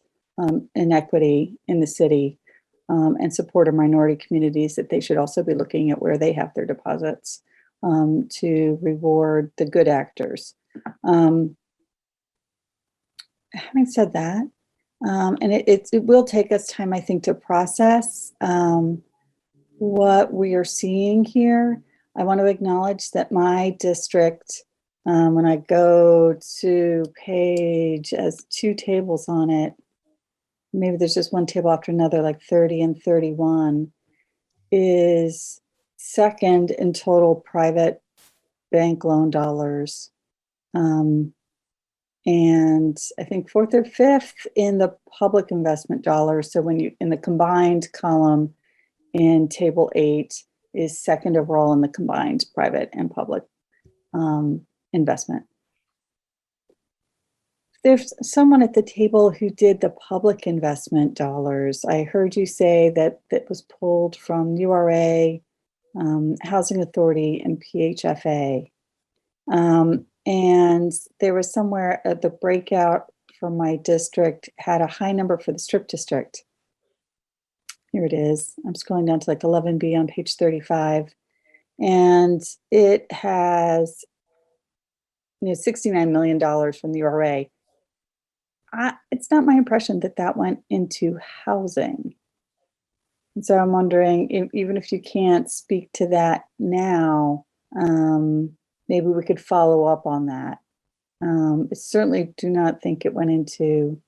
inequity in the city and support our minority communities, that they should also be looking at where they have their deposits to reward the good actors. Having said that, and it will take us time, I think, to process what we are seeing here. I want to acknowledge that my district, when I go to page as 2 tables on it, maybe there's just one table after another, like 30 and 31, is second in total private bank loan dollars. And I think 4th or 5th in the public investment dollars. So when you, in the combined column in table 8, is second overall in the combined private and public investment. There's someone at the table who did the public investment dollars. I heard you say that that was pulled from URA, Housing Authority, and PHFA. And there was somewhere at the breakout for my district had a high number for the strip district. Here it is. I'm scrolling down to like 11B on page 35. And it has $69 million from the URA. It's not my impression that that went into housing. And so I'm wondering, even if you can't speak to that now, maybe we could follow up on that. I certainly do not think it went into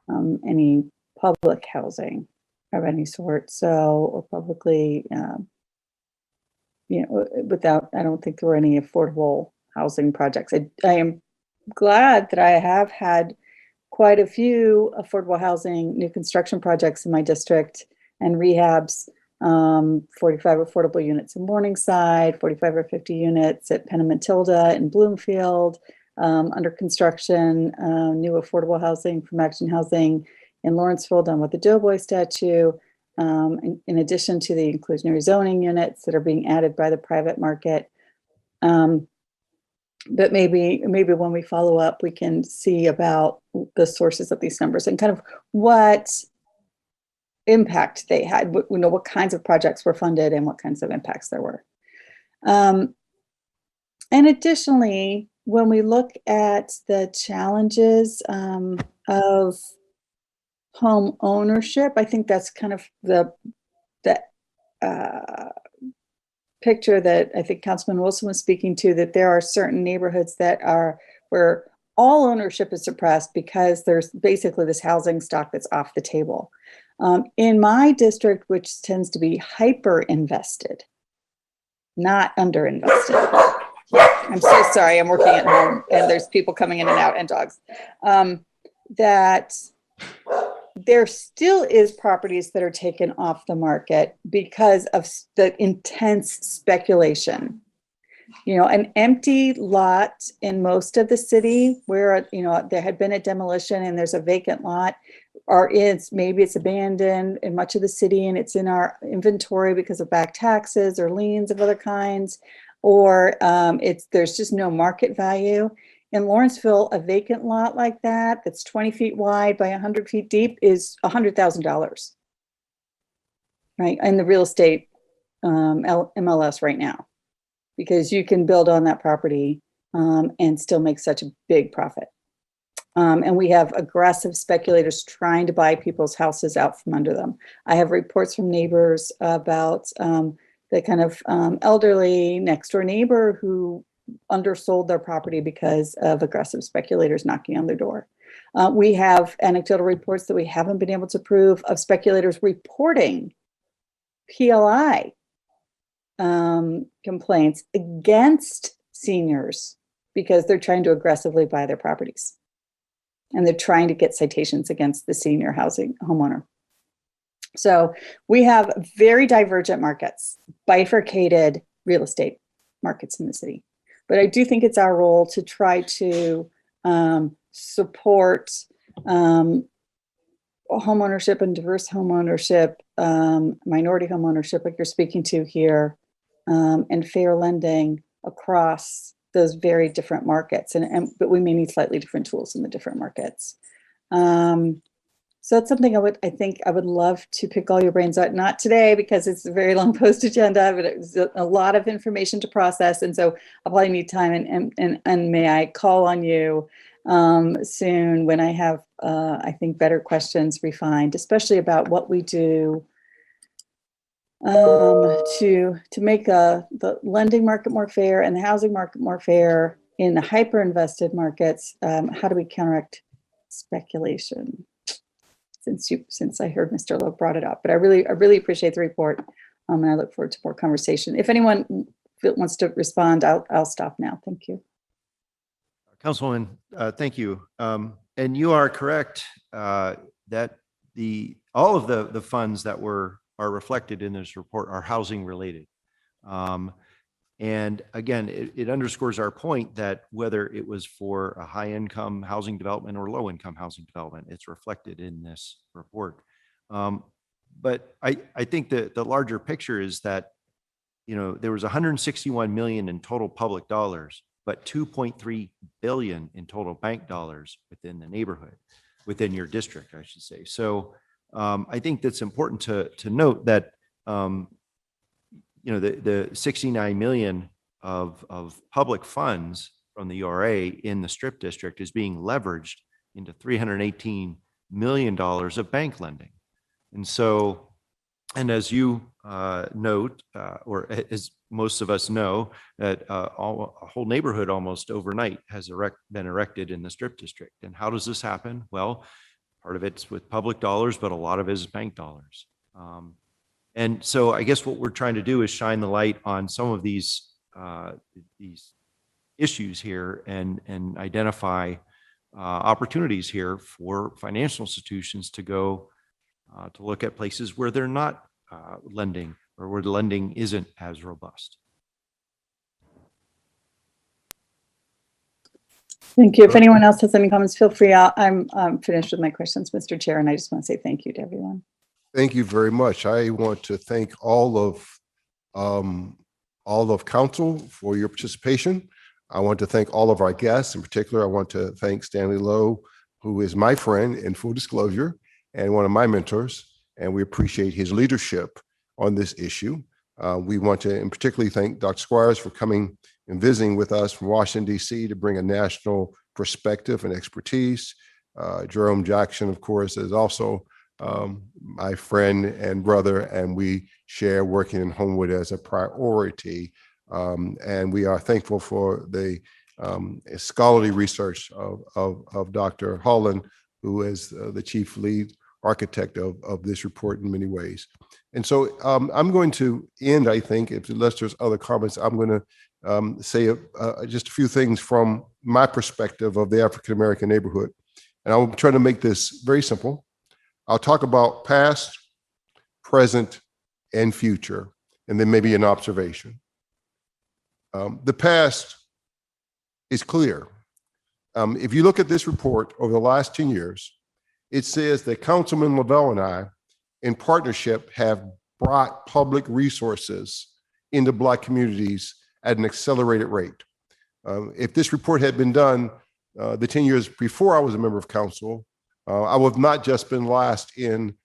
any public housing of any sort. So, or publicly, without, I don't think there were any affordable housing projects. I am glad that I have had quite a few affordable housing, new construction projects in my district and rehabs, 45 affordable units in Morningside, 45 or 50 units at Penn and Matilda in Bloomfield, under construction, new affordable housing from Action Housing in Lawrenceville done with the Doughboy statue, in addition to the inclusionary zoning units that are being added by the private market. But maybe when we follow up, we can see about the sources of these numbers and kind of what impact they had, what kinds of projects were funded and what kinds of impacts there were. And additionally, when we look at the challenges of home ownership, I think that's kind of the picture that I think Councilman Wilson was speaking to, that there are certain neighborhoods that are where all ownership is suppressed because there's basically this housing stock that's off the table. In my district, which tends to be hyper invested, not under invested. I'm so sorry, I'm working at home and there's people coming in and out and dogs. That there still is properties that are taken off the market because of the intense speculation. An empty lot in most of the city where, there had been a demolition and there's a vacant lot, or maybe it's abandoned in much of the city and it's in our inventory because of back taxes or liens of other kinds, or there's just no market value. In Lawrenceville, a vacant lot like that, that's 20 feet wide by 100 feet deep, is $100,000, right? In the real estate MLS right now, because you can build on that property and still make such a big profit. And we have aggressive speculators trying to buy people's houses out from under them. I have reports from neighbors about the kind of elderly next door neighbor who undersold their property because of aggressive speculators knocking on their door. We have anecdotal reports that we haven't been able to prove of speculators reporting PLI complaints against seniors because they're trying to aggressively buy their properties. And they're trying to get citations against the senior housing homeowner. So we have very divergent markets, bifurcated real estate markets in the city. But I do think it's our role to try to support homeownership and diverse homeownership, minority homeownership, like you're speaking to here, and fair lending across those very different markets. But we may need slightly different tools in the different markets. So it's something I think I would love to pick all your brains out, not today because it's a very long post agenda, but it's a lot of information to process. And so I'll probably need time and may I call on you soon when I have, I think, better questions refined, especially about what we do to make the lending market more fair and the housing market more fair in the hyper invested markets. How do we counteract speculation? Since I heard Mr. Lowe brought it up, but I really appreciate the report, and I look forward to more conversation. If anyone wants to respond, I'll stop now. Thank you. Councilwoman, thank you. And you are correct that all of the funds that are reflected in this report are housing related. And again, it underscores our point that whether it was for a high income housing development or low income housing development, it's reflected in this report. But I think that the larger picture is that, there was 161 million in total public dollars, but 2.3 billion in total bank dollars within the neighborhood, within your district, I should say. So I think that's important to note that the 69 million of public funds from the URA in the Strip District is being leveraged into $318 million of bank lending. And so, and as you note, or as most of us know, that a whole neighborhood almost overnight has been erected in the Strip District. And how does this happen? Well, part of it's with public dollars, but a lot of it is bank dollars. And so I guess what we're trying to do is shine the light on some of these issues here and identify opportunities here for financial institutions to go to look at places where they're not lending or where the lending isn't as robust. Thank you. If anyone else has any comments, feel free. I'm finished with my questions, Mr. Chair, and I just want to say thank you to everyone. Thank you very much. I want to thank all of council for your participation. I want to thank all of our guests. In particular, I want to thank Stanley Lowe, who is my friend in full disclosure and one of my mentors, and we appreciate his leadership on this issue. We want to in particularly thank Dr. Squires for coming and visiting with us from Washington, D.C. to bring a national perspective and expertise. Jerome Jackson, of course, is also my friend and brother, and we share working in Homewood as a priority. And we are thankful for the scholarly research of Dr. Holland, who is the chief lead architect of this report in many ways. And so I'm going to end, I think, unless there's other comments, I'm going to say just a few things from my perspective of the African-American neighborhood. And I'll try to make this very simple. I'll talk about past, present, and future, and then maybe an observation. The past is clear. If you look at this report over the last 10 years, it says that Councilman Lavelle and I, in partnership, have brought public resources into Black communities at an accelerated rate. If this report had been done the 10 years before I was a member of council, I would have not just been last in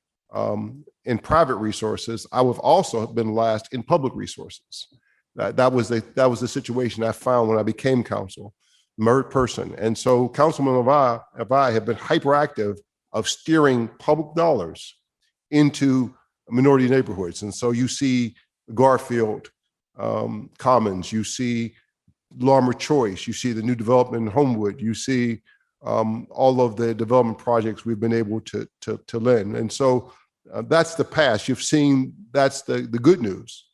private resources, I would have also been last in public resources. That was the situation I found when I became council person. And so Councilman Levi have been hyperactive of steering public dollars into minority neighborhoods. And so you see Garfield Commons, you see Larmer Choice, you see the new development in Homewood, you see all of the development projects we've been able to lend. And so that's the past. You've seen that's the good news.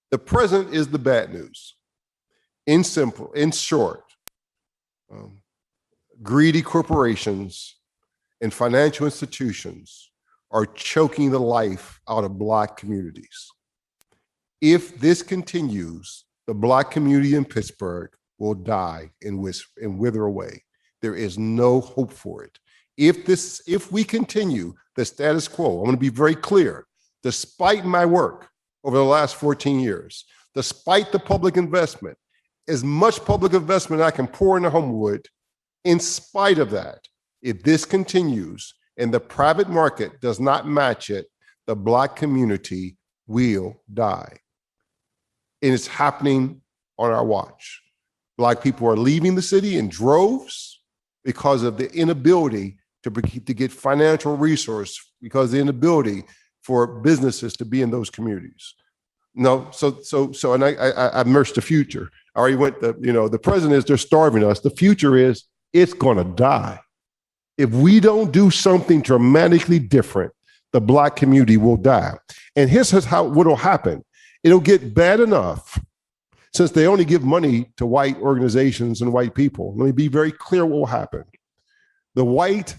The present is the bad news. In short, greedy corporations and financial institutions are choking the life out of Black communities. If this continues, the Black community in Pittsburgh will die and wither away. There is no hope for it. If we continue the status quo, I'm going to be very clear, despite my work over the last 14 years, despite the public investment, as much public investment I can pour into Homewood, in spite of that, if this continues and the private market does not match it, the Black community will die. And it's happening on our watch. Black people are leaving the city in droves because of the inability to get financial resource, because of the inability for businesses to be in those communities. No, and I immersed the future. I already went, the present is they're starving us. The future is it's gonna die. If we don't do something dramatically different, the Black community will die. And here's what'll happen. It'll get bad enough, since they only give money to white organizations and white people. Let me be very clear what will happen. The white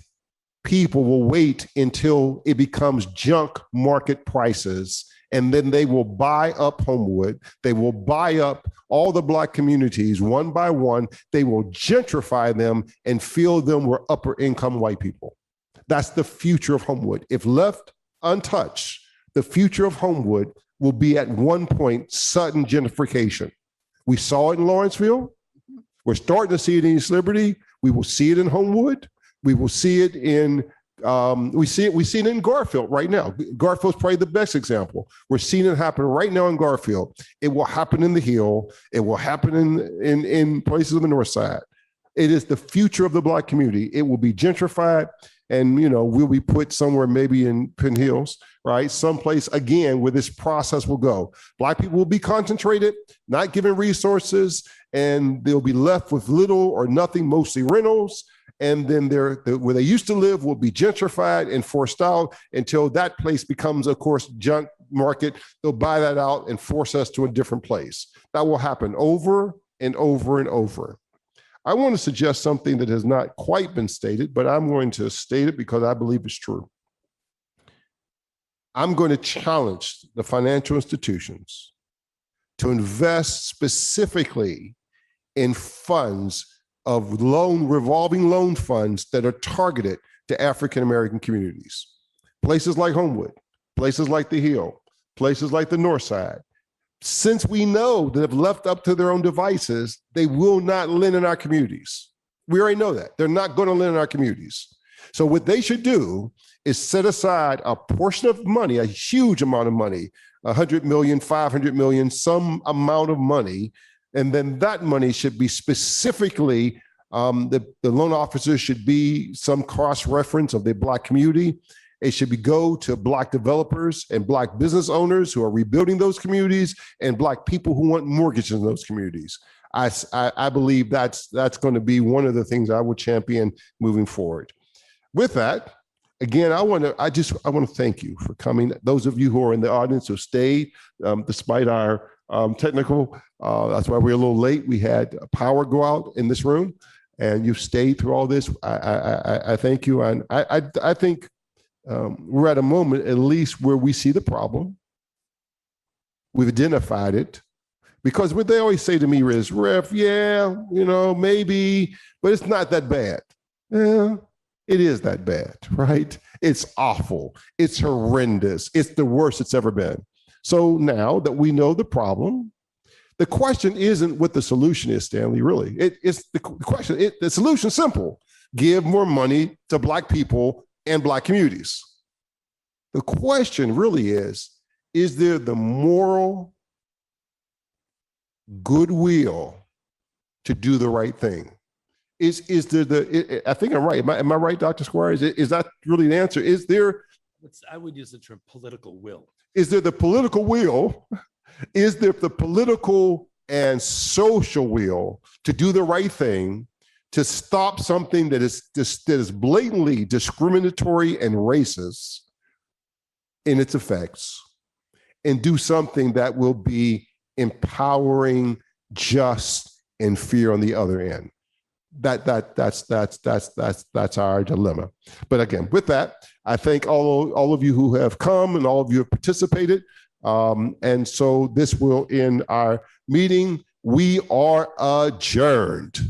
people will wait until it becomes junk market prices, and then they will buy up Homewood. They will buy up all the Black communities one by one. They will gentrify them and fill them with upper income white people. That's the future of Homewood. If left untouched, the future of Homewood will be at one point sudden gentrification. We saw it in Lawrenceville. We're starting to see it in East Liberty. We will see it in Homewood. We will see it in we see it in Garfield right now. Garfield's probably the best example. We're seeing it happen right now in Garfield. It will happen in the Hill. It will happen in places on the north side. It is the future of the Black community. It will be gentrified, and we'll be put somewhere maybe in Penn Hills, right? Someplace again where this process will go. Black people will be concentrated, not given resources, and they'll be left with little or nothing, mostly rentals. And then where they used to live will be gentrified and forced out until that place becomes, of course, junk market. They'll buy that out and force us to a different place. That will happen over and over and over. I want to suggest something that has not quite been stated, but I'm going to state it because I believe it's true. I'm going to challenge the financial institutions to invest specifically in funds of revolving loan funds that are targeted to African-American communities. Places like Homewood, places like the Hill, places like the North Side. Since we know that if left up to their own devices, they will not lend in our communities. We already know that. They're not going to lend in our communities. So what they should do is set aside a portion of money, a huge amount of money, 100 million, 500 million, some amount of money. And then that money should be specifically, the loan officers should be some cross-reference of the Black community. It should go to Black developers and Black business owners who are rebuilding those communities, and Black people who want mortgages in those communities. I believe that's going to be one of the things I would champion moving forward. With that, again, I want to thank you for coming. Those of you who are in the audience who stayed, despite our technical, that's why we're a little late. We had power go out in this room, and you've stayed through all this. I thank you, and I think we're at a moment, at least, where we see the problem. We've identified it, because what they always say to me is, "Ref, yeah, maybe, but it's not that bad." Yeah, it is that bad, right? It's awful. It's horrendous. It's the worst it's ever been. So now that we know the problem, the question isn't what the solution is, Stanley, really. It's the question, the solution is simple. Give more money to Black people and Black communities. The question really is there the moral goodwill to do the right thing? Is there I think I'm right. Am I right, Dr. Squires? Is that really the answer? I would use the term political will. Is there the political will? Is there the political and social will to do the right thing, to stop something that is blatantly discriminatory and racist in its effects, and do something that will be empowering, just, and fair on the other end? that's our dilemma. But again, with that, I thank all of you who have come and all of you have participated. And so this will end our meeting. We are adjourned.